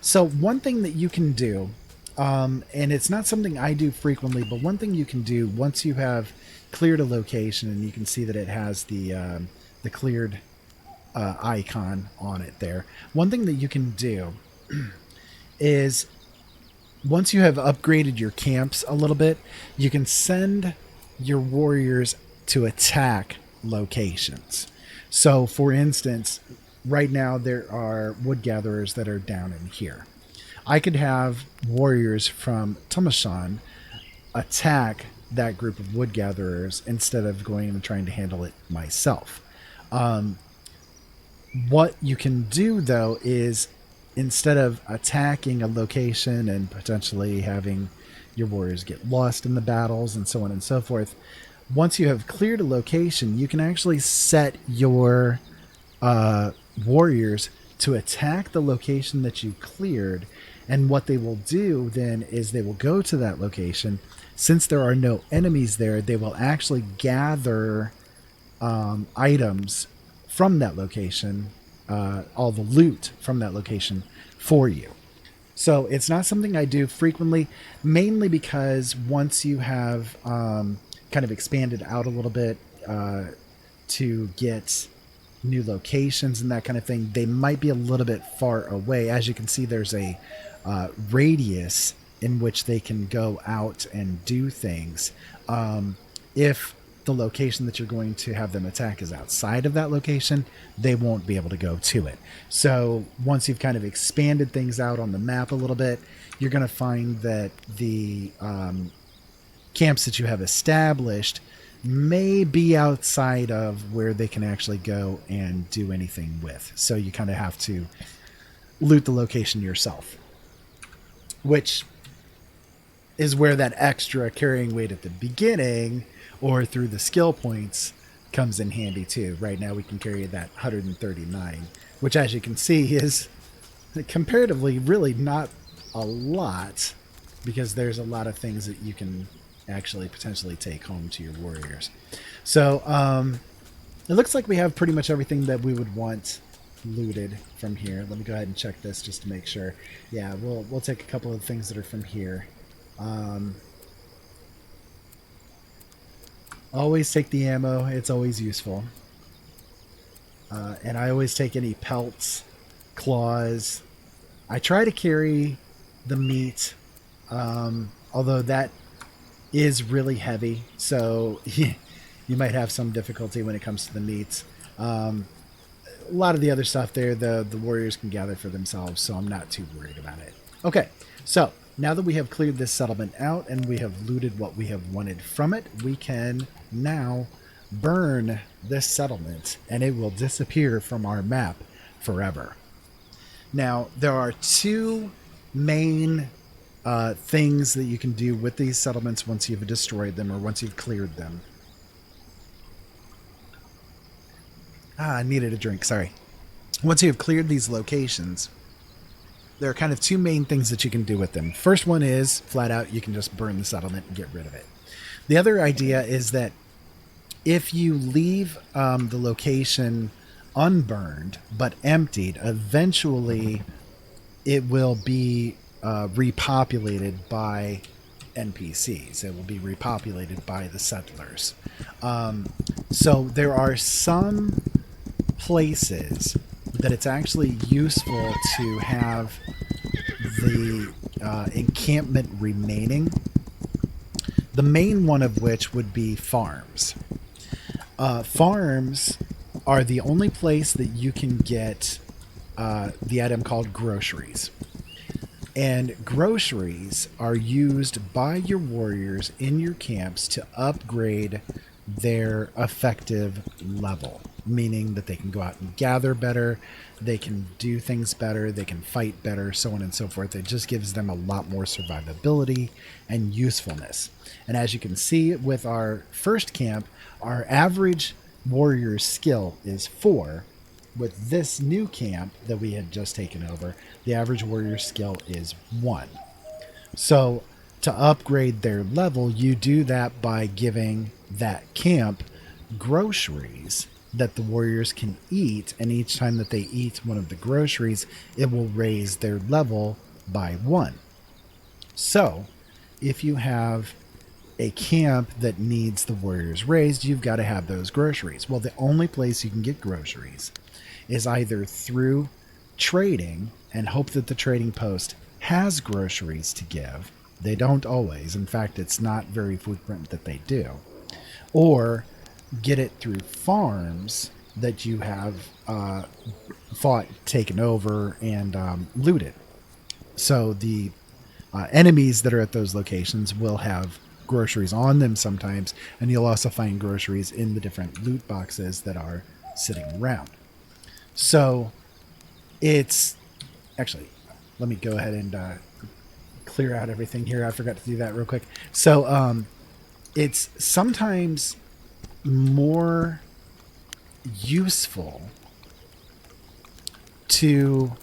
So one thing that you can do, and it's not something I do frequently, but one thing you can do once you have cleared a location and you can see that it has the cleared icon on it there. One thing that you can do is, once you have upgraded your camps a little bit, you can send your warriors to attack locations. So, for instance, right now there are wood gatherers that are down in here. I could have warriors from Tumashan attack that group of wood gatherers instead of going and trying to handle it myself. What you can do, though, is instead of attacking a location and potentially having your warriors get lost in the battles and so on and so forth, once you have cleared a location, you can actually set your warriors to attack the location that you cleared. And what they will do then is they will go to that location. Since there are no enemies there, they will actually gather items from that location, all the loot from that location for you. So it's not something I do frequently, mainly because once you have kind of expanded out a little bit to get new locations and that kind of thing, they might be a little bit far away. As you can see, there's a radius in which they can go out and do things. If the location that you're going to have them attack is outside of that location, they won't be able to go to it. So once you've kind of expanded things out on the map a little bit, you're going to find that the camps that you have established may be outside of where they can actually go and do anything with. So you kind of have to loot the location yourself, which is where that extra carrying weight at the beginning or through the skill points comes in handy too. Right now we can carry that 139, which as you can see is comparatively really not a lot, because there's a lot of things that you can actually potentially take home to your warriors. So it looks like we have pretty much everything that we would want looted from here. Let me go ahead and check this just to make sure. Yeah, we'll take a couple of things that are from here. Always take the ammo. It's always useful. And I always take any pelts, claws. I try to carry the meat, although that is really heavy, so you might have some difficulty when it comes to the meats. A lot of the other stuff there, the warriors can gather for themselves, so I'm not too worried about it. Okay, so now that we have cleared this settlement out and we have looted what we have wanted from it, we can now burn this settlement and it will disappear from our map forever. Now, there are two main things that you can do with these settlements once you've destroyed them or once you've cleared them. I needed a drink, sorry. Once you have cleared these locations, there are kind of two main things that you can do with them. First one is, flat out, you can just burn the settlement and get rid of it. The other idea is that if you leave the location unburned but emptied, eventually it will be repopulated by NPCs. It will be repopulated by the settlers. So there are some places that it's actually useful to have the encampment remaining. The main one of which would be farms. Farms are the only place that you can get the item called groceries. And groceries are used by your warriors in your camps to upgrade their effective level, meaning that they can go out and gather better, they can do things better, they can fight better, so on and so forth. It just gives them a lot more survivability and usefulness. And as you can see with our first camp, our average warrior's skill is 4. With this new camp that we had just taken over, the average warrior skill is 1. So to upgrade their level, you do that by giving that camp groceries that the warriors can eat, and each time that they eat one of the groceries, it will raise their level by 1. So if you have a camp that needs the warriors raised, you've got to have those groceries. Well, the only place you can get groceries is either through trading and hope that the trading post has groceries to give. They don't always. In fact, it's not very frequent that they do. Or get it through farms that you have fought, taken over, and looted. So the enemies that are at those locations will have groceries on them sometimes, and you'll also find groceries in the different loot boxes that are sitting around. So it's actually, let me go ahead and clear out everything here. I forgot to do that real quick. So it's sometimes more useful to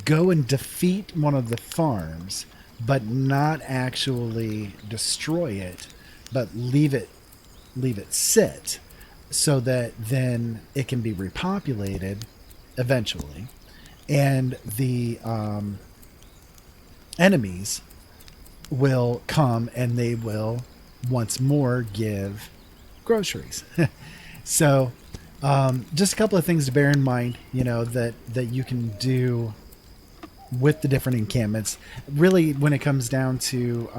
go and defeat one of the farms, but not actually destroy it, but leave it sit, so that then it can be repopulated eventually, and the enemies will come and they will once more give groceries. So just a couple of things to bear in mind, that you can do with the different encampments. Really, when it comes down to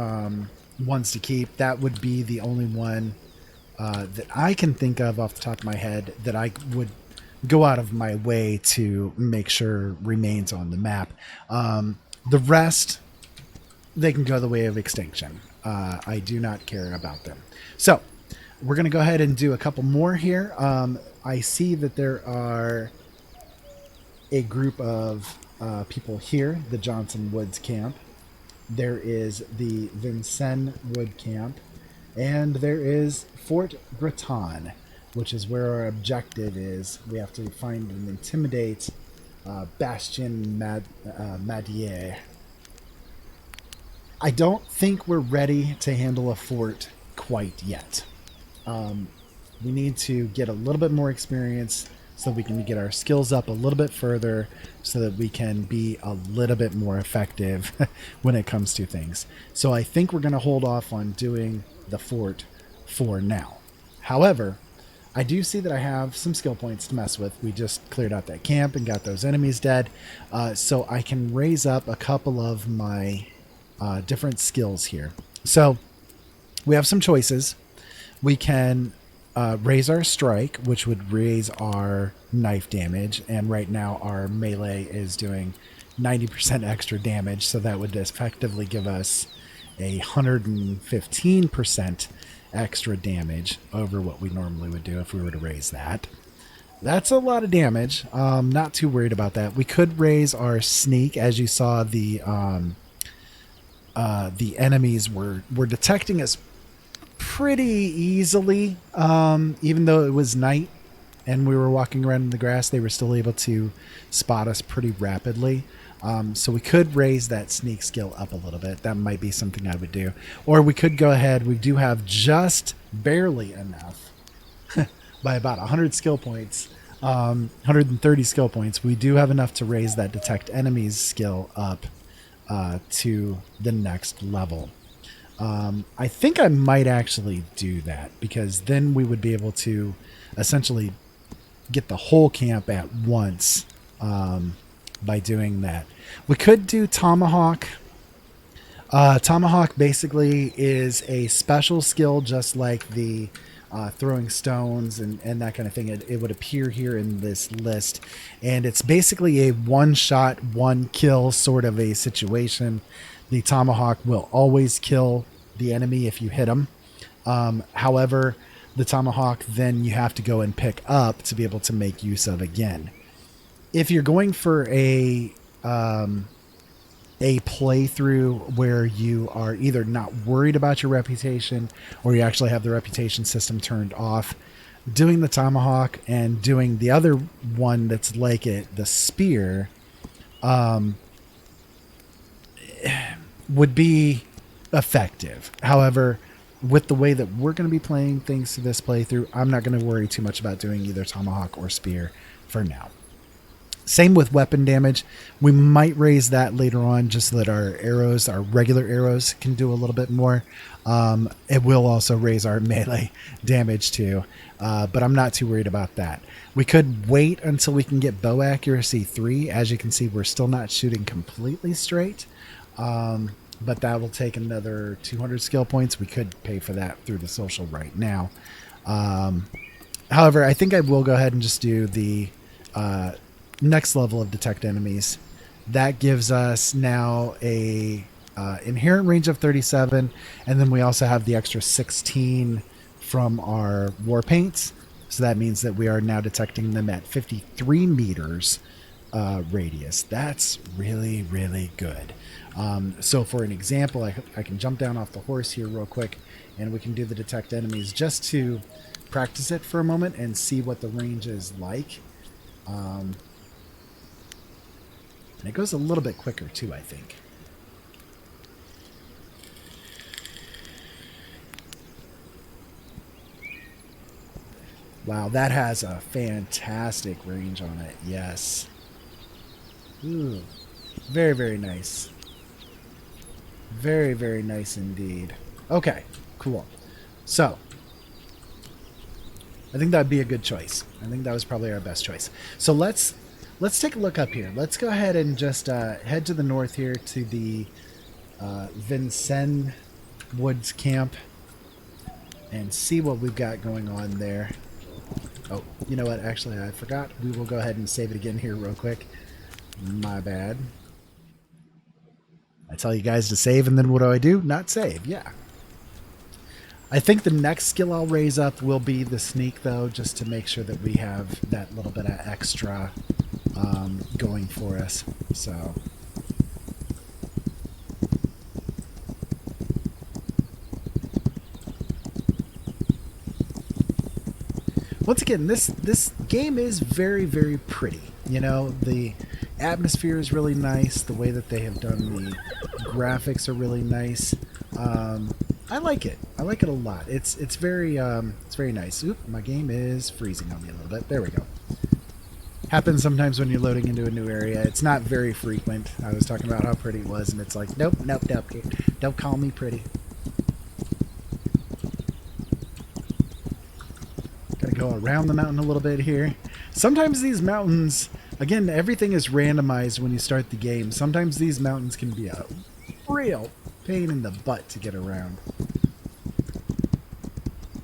ones to keep, that would be the only one that I can think of off the top of my head that I would go out of my way to make sure remains on the map. The rest, they can go the way of extinction. I do not care about them. So we're going to go ahead and do a couple more here. I see that there are a group of people here, the Johnson Woods camp. There is the Vincennes Wood camp. And there is Fort Breton, which is where our objective is. We have to find and intimidate Bastion Madier. I don't think we're ready to handle a fort quite yet. We need to get a little bit more experience so we can get our skills up a little bit further so that we can be a little bit more effective when it comes to things. So I think we're going to hold off on doing the fort for now. However, I do see that I have some skill points to mess with. We just cleared out that camp and got those enemies dead. So I can raise up a couple of my different skills here. So we have some choices. We can raise our strike, which would raise our knife damage. And right now our melee is doing 90% extra damage. So that would effectively give us 115% extra damage over what we normally would do if we were to raise that. That's a lot of damage. Not too worried about that. We could raise our sneak. As you saw, the enemies were detecting us pretty easily, even though it was night and we were walking around in the grass. They were still able to spot us pretty rapidly. So we could raise that sneak skill up a little bit. That might be something I would do. Or we could go ahead. We do have just barely enough by about 100 skill points, 130 skill points. We do have enough to raise that detect enemies skill up to the next level. I think I might actually do that because then we would be able to essentially get the whole camp at once by doing that. We could do Tomahawk. Tomahawk basically is a special skill just like the throwing stones and that kind of thing. It would appear here in this list. And it's basically a one-shot, one-kill sort of a situation. The Tomahawk will always kill the enemy if you hit them. However, the Tomahawk then you have to go and pick up to be able to make use of again. If you're going for a playthrough where you are either not worried about your reputation or you actually have the reputation system turned off, doing the Tomahawk and doing the other one that's like it, the spear, would be effective. However, with the way that we're going to be playing things through this playthrough, I'm not going to worry too much about doing either Tomahawk or spear for now. Same with weapon damage. We might raise that later on just so that our arrows, our regular arrows, can do a little bit more. It will also raise our melee damage too, but I'm not too worried about that. We could wait until we can get bow accuracy 3. As you can see, we're still not shooting completely straight, but that will take another 200 skill points. We could pay for that through the social right now. However, I think I will go ahead and just do the next level of detect enemies. That gives us now a inherent range of 37, and then we also have the extra 16 from our war paints. So that means that we are now detecting them at 53 meters radius. That's really, really good. So for an example, I can jump down off the horse here real quick, and we can do the detect enemies just to practice it for a moment and see what the range is like. And it goes a little bit quicker too, I think. Wow, that has a fantastic range on it. Yes. Ooh, very, very nice. Very, very nice indeed. Okay, cool. So, I think that would be a good choice. I think that was probably our best choice. So let's let's take a look up here. Let's go ahead and just head to the north here to the Vincennes Woods Camp and see what we've got going on there. Oh, you know what? Actually, I forgot. We will go ahead and save it again here real quick. My bad. I tell you guys to save, and then what do? Not save. Yeah. I think the next skill I'll raise up will be the sneak, though, just to make sure that we have that little bit of extra going for us. So... once again, this game is very, very pretty. You know, the atmosphere is really nice. The way that they have done the graphics are really nice. I like it. I like it a lot. It's very nice. Oop, my game is freezing on me a little bit. There we go. Happens sometimes when you're loading into a new area. It's not very frequent. I was talking about how pretty it was, and it's like, nope, nope, nope. Don't call me pretty. Go around the mountain a little bit here. Sometimes these mountains, again, everything is randomized when you start the game. Sometimes these mountains can be a real pain in the butt to get around.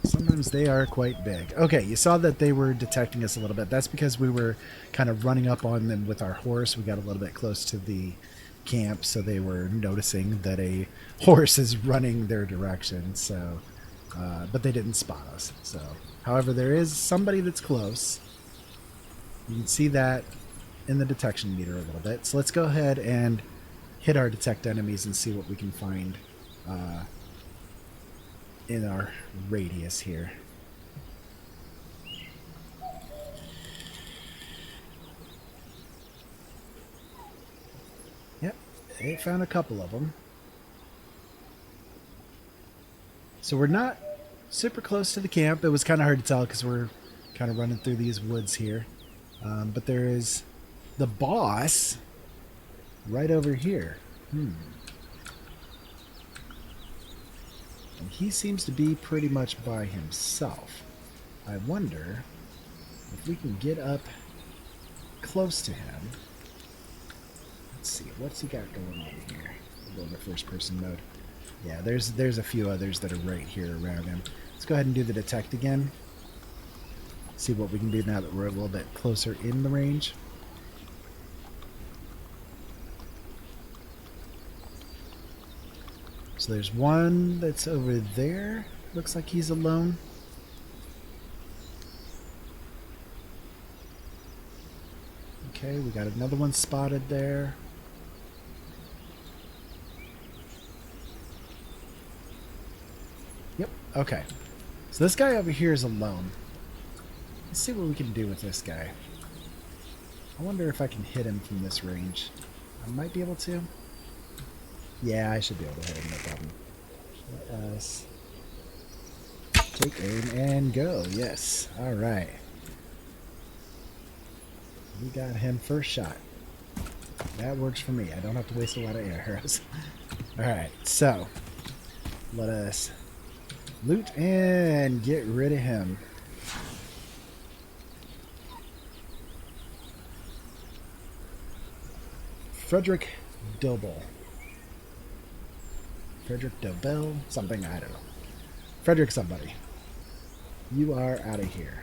Sometimes they are quite big. Okay, you saw that they were detecting us a little bit. That's because we were kind of running up on them with our horse. We got a little bit close to the camp, so they were noticing that a horse is running their direction. So, but they didn't spot us. So. However, there is somebody that's close. You can see that in the detection meter a little bit. So let's go ahead and hit our detect enemies and see what we can find in our radius here. Yep, they found a couple of them. So we're not super close to the camp. It was kind of hard to tell because we're kind of running through these woods here. But there is the boss right over here. And he seems to be pretty much by himself. I wonder if we can get up close to him. Let's see, what's he got going on here? We'll go to first person mode. Yeah, there's a few others that are right here around him. Let's go ahead and do the detect again. See what we can do now that we're a little bit closer in the range. So there's one that's over there. Looks like he's alone. Okay, we got another one spotted there. Yep, okay. So this guy over here is alone. Let's see what we can do with this guy. I wonder if I can hit him from this range. I might be able to. Yeah, I should be able to hit him, no problem. Let us take aim and go. Yes. Alright. We got him first shot. That works for me. I don't have to waste a lot of arrows. Alright, so let us loot and get rid of him. Frederick Dobel. Frederick Dobel? Something, I don't know. Frederick somebody. You are out of here.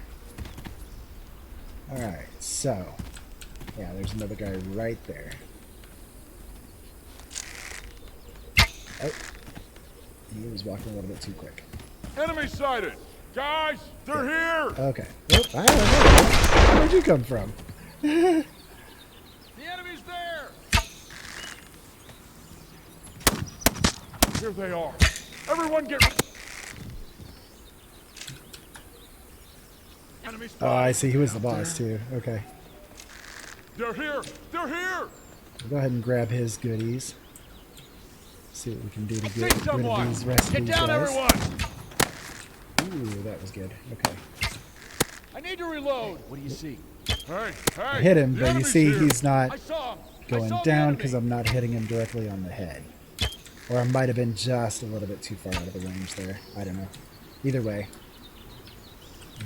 Alright, so. Yeah, there's another guy right there. Oh. He was walking a little bit too quick. Enemy sighted! Guys, they're here! Okay. Oh, I don't know. Where'd you come from? The enemy's there! Here they are. Everyone get... Enemy spotted. Oh, I see. He was the boss, too. Okay. They're here! They're here! We'll go ahead and grab his goodies. See what we can do to See get rid of someone! these rest of Get these down, guys. everyone! Ooh, that was good. Okay. I need to reload. What do you see? Hey, hey! I hit him, the but you enemy's see here. he's not I saw him. going down because I'm not hitting him directly on the head. Or I might have been just a little bit too far out of the range there. I don't know. Either way,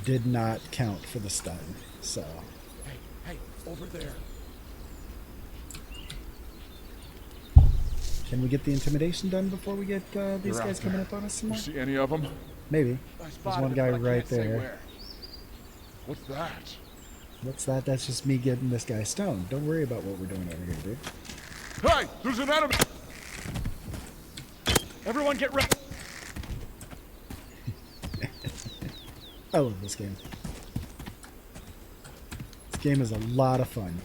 did not count for the stun. So. Hey, over there. Can we get the intimidation done before we get these You're out guys coming there. up on us some You more? see any of them? Maybe. I There's spotted one it, guy but I right can't say there. where. What's that? What's that? That's just me getting this guy stoned. Don't worry about what we're doing over here, dude. Hey, there's an enemy! Everyone get ready. I love this game. This game is a lot of fun.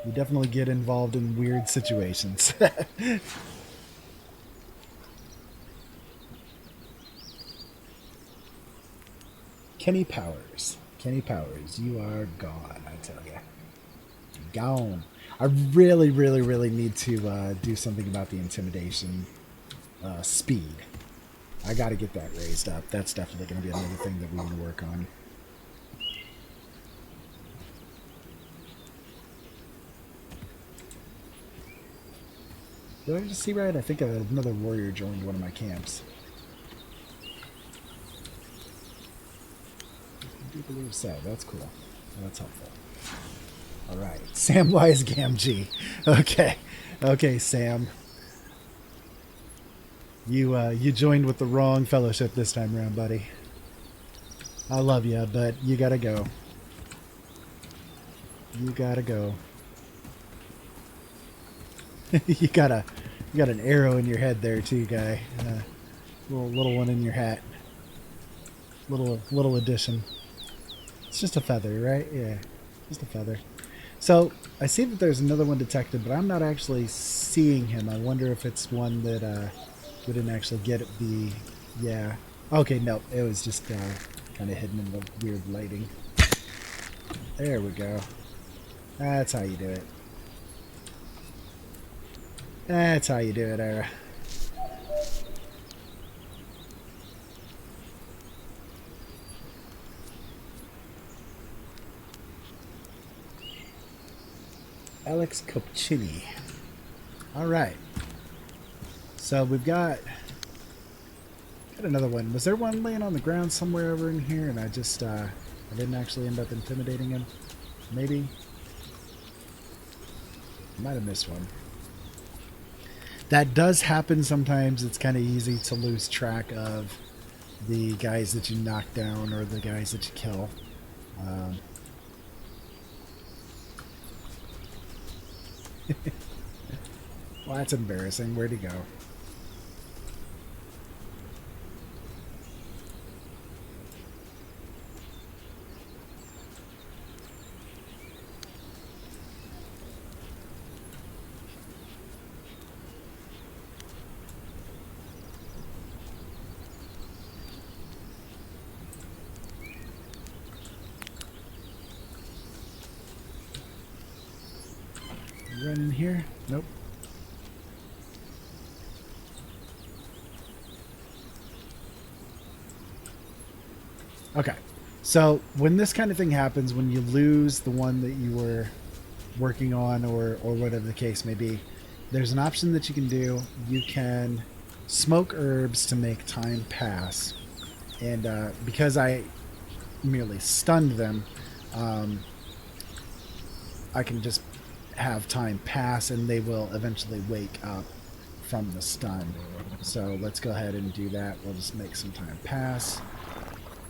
You definitely get involved in weird situations. Kenny Powers. Kenny Powers, you are gone, I tell ya. Gone. I really, really, really need to do something about the intimidation speed. I got to get that raised up. That's definitely going to be another thing that we want to work on. Did I just see right? I think another warrior joined one of my camps. I do believe so. That's cool. That's helpful. All right. Samwise Gamgee. Okay. Okay, Sam. You joined with the wrong fellowship this time around, buddy. I love you, but you gotta go. You gotta go. you got an arrow in your head there too, guy. Little one in your hat. Little addition. It's just a feather, right? Yeah, just a feather. So I see that there's another one detected, but I'm not actually seeing him. I wonder if it's one that we didn't actually get at the. Yeah. Okay, no, it was just kind of hidden in the weird lighting. There we go. That's how you do it. That's how you do it, Ira. Alex Copchini. All right. So we've got another one. Was there one laying on the ground somewhere over in here, and I didn't actually end up intimidating him? Maybe. Might have missed one. That does happen sometimes. It's kind of easy to lose track of the guys that you knock down or the guys that you kill. Well, that's embarrassing. Where'd he go? Running here? Nope. Okay. So when this kind of thing happens, when you lose the one that you were working on or whatever the case may be, there's an option that you can do. You can smoke herbs to make time pass. And because I merely stunned them, I can just have time pass and they will eventually wake up from the stun. So let's go ahead and do that. We'll just make some time pass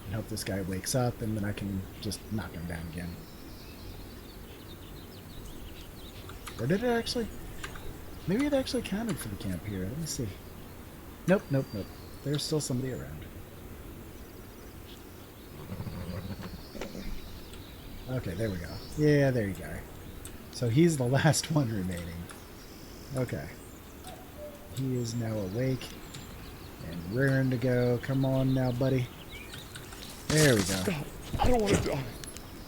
and hope this guy wakes up, and then I can just knock him down again. Or did it actually? Maybe it actually counted for the camp here. Let me see. Nope, nope, nope. There's still somebody around. Okay, there we go. Yeah, there you go. So he's the last one remaining. Okay. He is now awake and raring to go. Come on now, buddy. There we go. Stop. I don't want to die.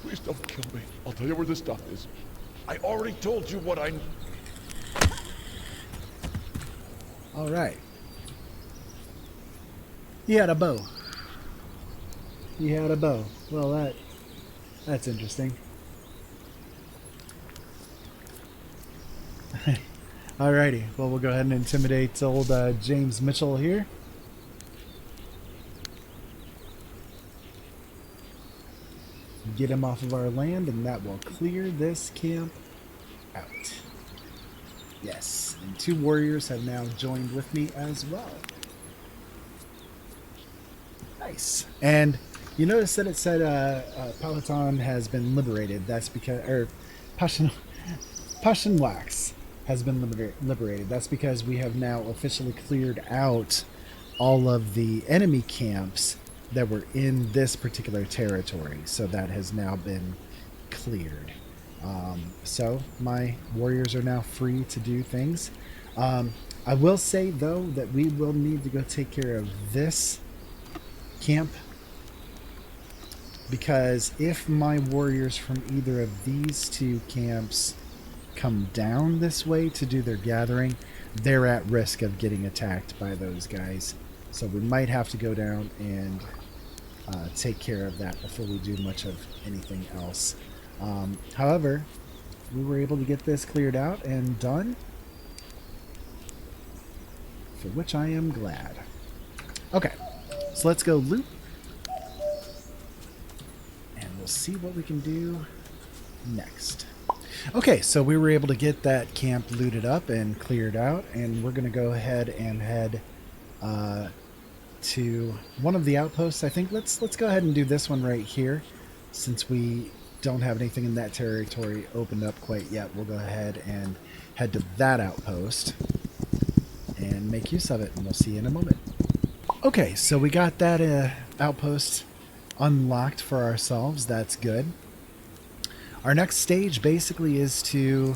Please don't kill me. I'll tell you where this stuff is. I already told you what I... All right. He had a bow. He had a bow. Well, that's interesting. Alrighty, well, we'll go ahead and intimidate old James Mitchell here. Get him off of our land, and that will clear this camp out. Yes, and 2 warriors have now joined with me as well. Nice. And you notice that it said Peloton has been liberated. That's because, or Passion Wax has been liberated. That's because we have now officially cleared out all of the enemy camps that were in this particular territory. So that has now been cleared. So my warriors are now free to do things. I will say, though, that we will need to go take care of this camp, because if my warriors from either of these 2 camps come down this way to do their gathering, they're at risk of getting attacked by those guys. So we might have to go down and take care of that before we do much of anything else. However, we were able to get this cleared out and done, for which I am glad. Okay, so let's go loot, and we'll see what we can do next. Okay, so we were able to get that camp looted up and cleared out, and we're going to go ahead and head to one of the outposts. I think let's go ahead and do this one right here, since we don't have anything in that territory opened up quite yet. We'll go ahead and head to that outpost and make use of it, and we'll see you in a moment. Okay, so we got that outpost unlocked for ourselves. That's good. Our next stage basically is to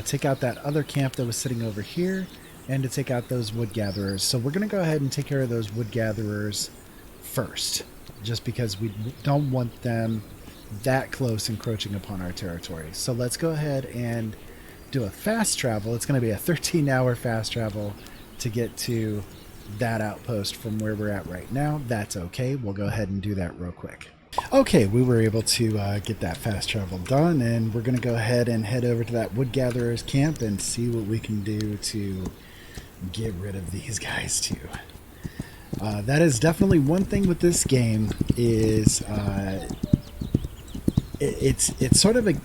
take out that other camp that was sitting over here, and to take out those wood gatherers. So we're going to go ahead and take care of those wood gatherers first, just because we don't want them that close encroaching upon our territory. So let's go ahead and do a fast travel. It's going to be a 13-hour fast travel to get to that outpost from where we're at right now. That's okay. We'll go ahead and do that real quick. Okay, we were able to get that fast travel done, and we're going to go ahead and head over to that wood gatherers camp and see what we can do to get rid of these guys too. That is definitely one thing with this game, is it's sort of a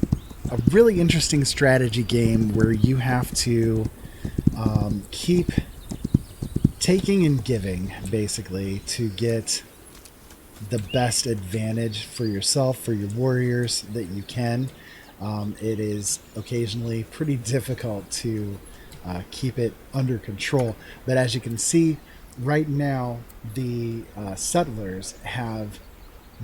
really interesting strategy game where you have to keep taking and giving, basically, to get the best advantage for yourself, for your warriors, that you can. It is occasionally pretty difficult to keep it under control, but as you can see right now, the settlers have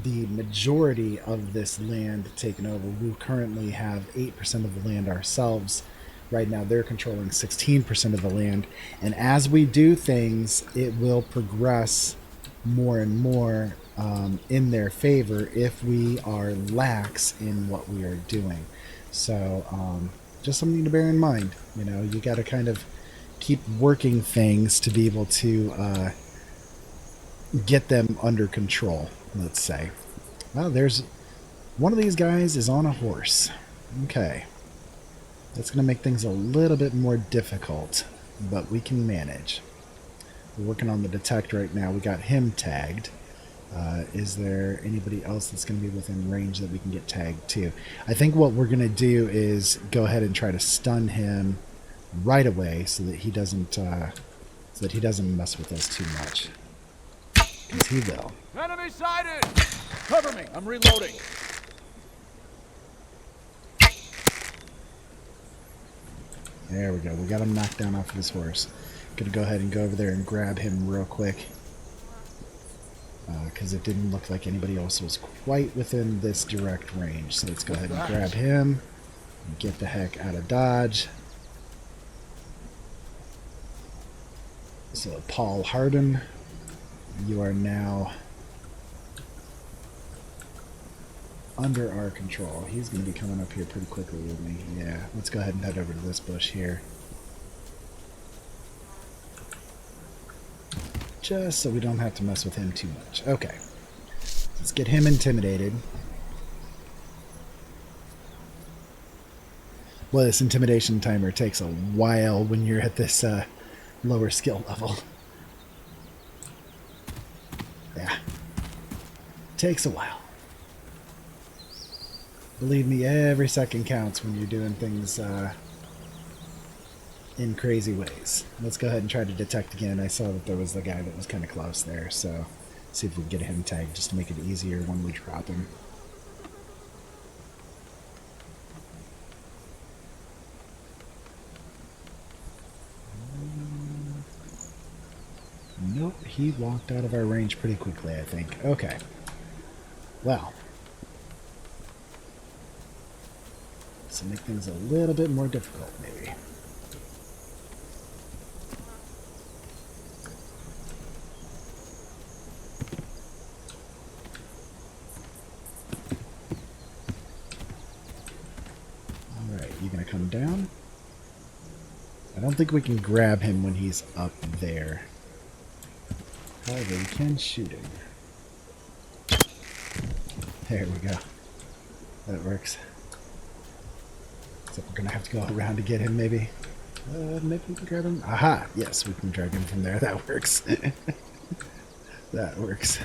the majority of this land taken over. We currently have 8% of the land ourselves. Right now they're controlling 16% of the land, and as we do things, it will progress more and more in their favor if we are lax in what we are doing. So just something to bear in mind. You know, you got to kind of keep working things to be able to get them under control, let's say. Well, there's one of these guys is on a horse. Okay. That's going to make things a little bit more difficult, but we can manage. We're working on the detect right now. We got him tagged. Is there anybody else that's going to be within range that we can get tagged to? I think what we're going to do is go ahead and try to stun him right away so that he doesn't mess with us too much. Because he will. Enemy sighted! Cover me, I'm reloading. There we go. We got him knocked down off of his horse. Gonna go ahead and go over there and grab him real quick, because it didn't look like anybody else was quite within this direct range. So let's go ahead and grab him and get the heck out of Dodge. So Paul Harden, you are now under our control. He's going to be coming up here pretty quickly with me. Yeah, let's go ahead and head over to this bush here. Just so we don't have to mess with him too much. Okay. Let's get him intimidated. Well, this intimidation timer takes a while when you're at this lower skill level. Yeah. Takes a while. Believe me, every second counts when you're doing things in crazy ways. Let's go ahead and try to detect again. I saw that there was the guy that was kind of close there, so see if we can get him tagged just to make it easier when we drop him. Nope, he walked out of our range pretty quickly, I think. Okay. Well. So make things a little bit more difficult, maybe. Alright, you gonna come down? I don't think we can grab him when he's up there. However, we can shoot him. There we go. That works. Except we're gonna have to go around to get him, maybe. Maybe we can grab him. Aha! Yes, we can drag him from there. That works. That works.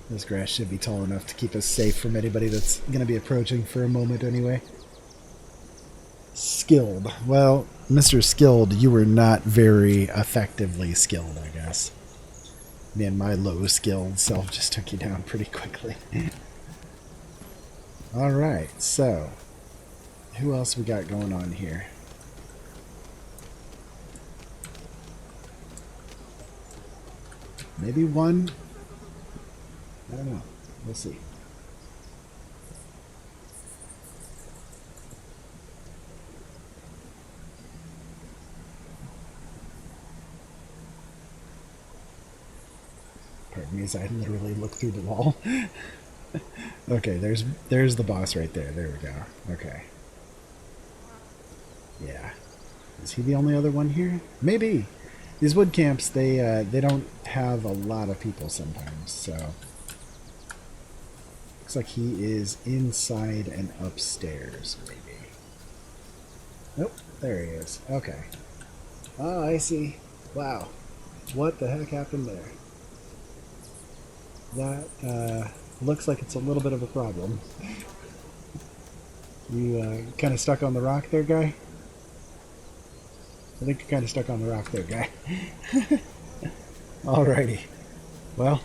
This grass should be tall enough to keep us safe from anybody that's gonna be approaching for a moment anyway. Skilled. Well, Mr. Skilled, you were not very effectively skilled, I guess. Me and my low skilled self just took you down pretty quickly. Alright, so who else we got going on here? Maybe one? I don't know. We'll see. Pardon me as I literally look through the wall. Okay, there's the boss right there. There we go. Okay. Yeah. Is he the only other one here? Maybe. These wood camps, they don't have a lot of people sometimes, so looks like he is inside and upstairs, maybe. Nope, there he is. Okay. Oh, I see. Wow. What the heck happened there? That looks like it's a little bit of a problem. You kind of stuck on the rock there, guy? I think you're kind of stuck on the rock there, guy. Alrighty. Well,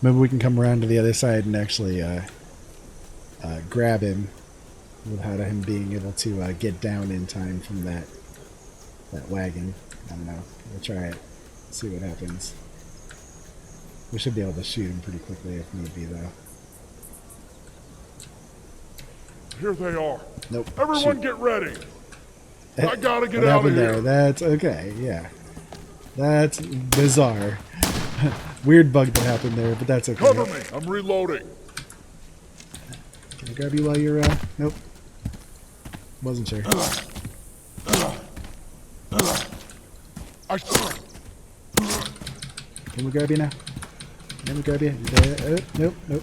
maybe we can come around to the other side and actually grab him without him being able to get down in time from that wagon. I don't know. We'll try it. See what happens. We should be able to shoot him pretty quickly if need be, though. Here they are. Nope. Everyone Shoot. get ready. I gotta get What out of happened here. there? That's okay, yeah. That's bizarre. Weird bug that happened there, but that's okay. Cover me. I'm reloading. Can I grab you while you're, nope. Wasn't sure. Can we grab you now? Can we grab you? Nope, nope.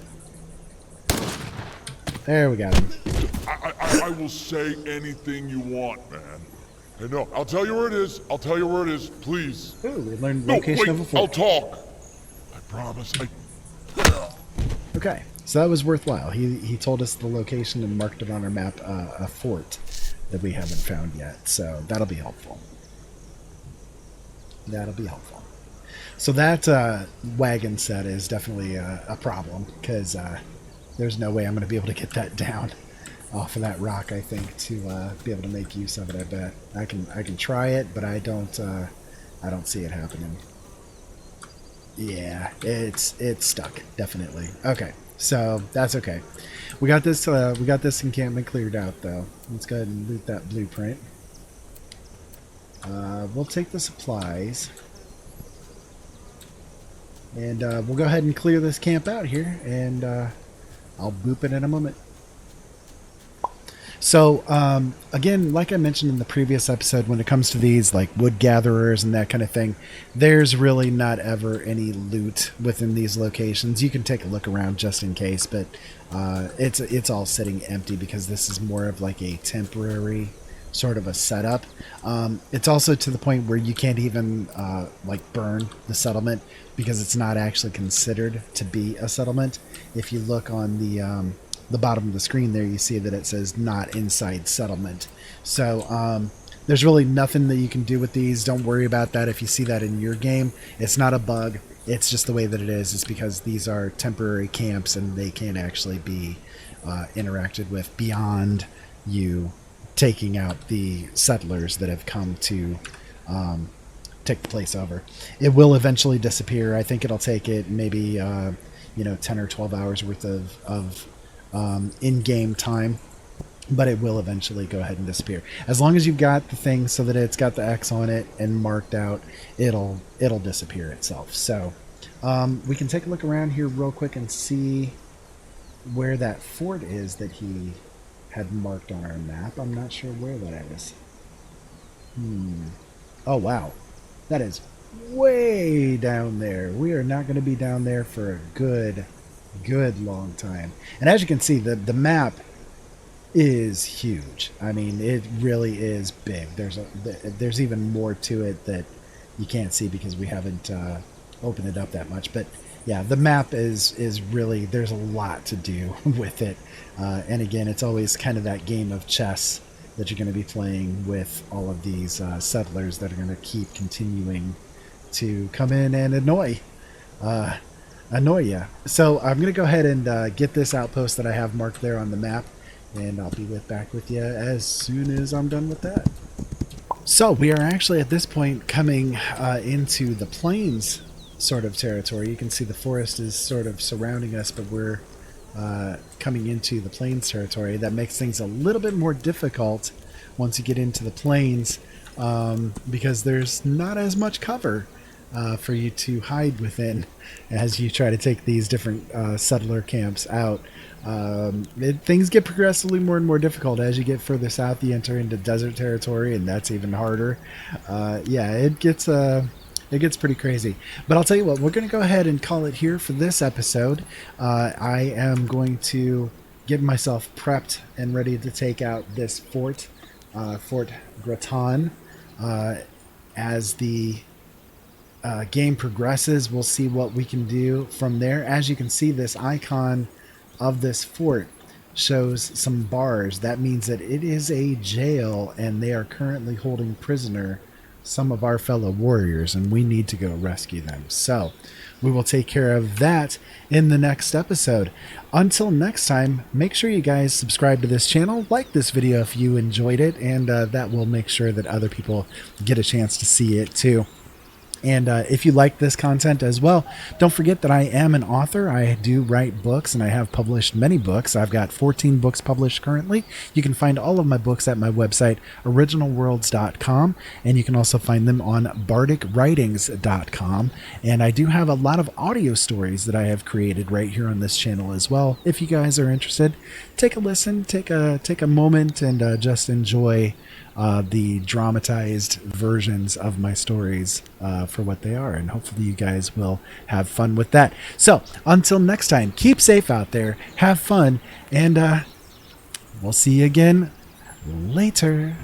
There we got him. I will say anything you want, man. Hey, no, I'll tell you where it is. I'll tell you where it is, please. Ooh, we learned No, location wait, of a fort. I'll talk. I promise. Okay, so that was worthwhile. He told us the location and marked it on our map, a fort that we haven't found yet. So that'll be helpful. That'll be helpful. So that wagon set is definitely a problem because there's no way I'm going to be able to get that down off of that rock. I think to be able to make use of it. I bet I can try it, but I don't see it happening. Yeah, it's stuck definitely. Okay, so that's okay. We got this encampment cleared out though. Let's go ahead and loot that blueprint. We'll take the supplies. And we'll go ahead and clear this camp out here, and I'll boop it in a moment. So, again, like I mentioned in the previous episode, when it comes to these like wood gatherers and that kind of thing, there's really not ever any loot within these locations. You can take a look around just in case, but it's all sitting empty because this is more of like a temporary sort of a setup. It's also to the point where you can't even like burn the settlement because it's not actually considered to be a settlement. If you look on the bottom of the screen there, you see that it says not inside settlement. So There's really nothing that you can do with these. Don't worry about that if you see that in your game. It's not a bug. It's just the way that it is. It's because these are temporary camps and they can't actually be interacted with beyond you taking out the settlers that have come to take the place over. It will eventually disappear. I think it'll take it maybe 10 or 12 hours worth of in-game time, but it will eventually go ahead and disappear. As long as you've got the thing so that it's got the X on it and marked out, it'll disappear itself. So we can take a look around here real quick and see where that fort is that he had marked on our map. I'm not sure where that is. Oh wow, that is way down there. We are not going to be down there for a good long time. And as you can see, the map is huge. I mean, it really is big. There's even more to it that you can't see because we haven't opened it up that much. But yeah, the map is really, there's a lot to do with it. And again, it's always kind of that game of chess that you're going to be playing with all of these settlers that are going to keep continuing to come in and annoy you. So I'm going to go ahead and get this outpost that I have marked there on the map, and I'll be back with you as soon as I'm done with that. So we are actually at this point coming into the plains sort of territory. You can see the forest is sort of surrounding us, but we're coming into the plains territory. That makes things a little bit more difficult once you get into the plains because there's not as much cover for you to hide within as you try to take these different settler camps out. Things get progressively more and more difficult as you get further south. You enter into desert territory, and that's even harder. It gets pretty crazy. But I'll tell you what, we're going to go ahead and call it here for this episode. I am going to get myself prepped and ready to take out this fort, Fort Graton. As the game progresses, we'll see what we can do from there. As you can see, this icon of this fort shows some bars. That means that it is a jail, and they are currently holding prisoner some of our fellow warriors, and we need to go rescue them. So we will take care of that in the next episode. Until next time, make sure you guys subscribe to this channel, like this video if you enjoyed it, and that will make sure that other people get a chance to see it too. And if you like this content as well, don't forget that I am an author. I do write books, and I have published many books. I've got 14 books published currently. You can find all of my books at my website, originalworlds.com, and you can also find them on bardicwritings.com. And I do have a lot of audio stories that I have created right here on this channel as well. If you guys are interested, take a listen, take a moment, and just enjoy the dramatized versions of my stories for what they are, and hopefully you guys will have fun with that. So until next time, keep safe out there, have fun, and we'll see you again later.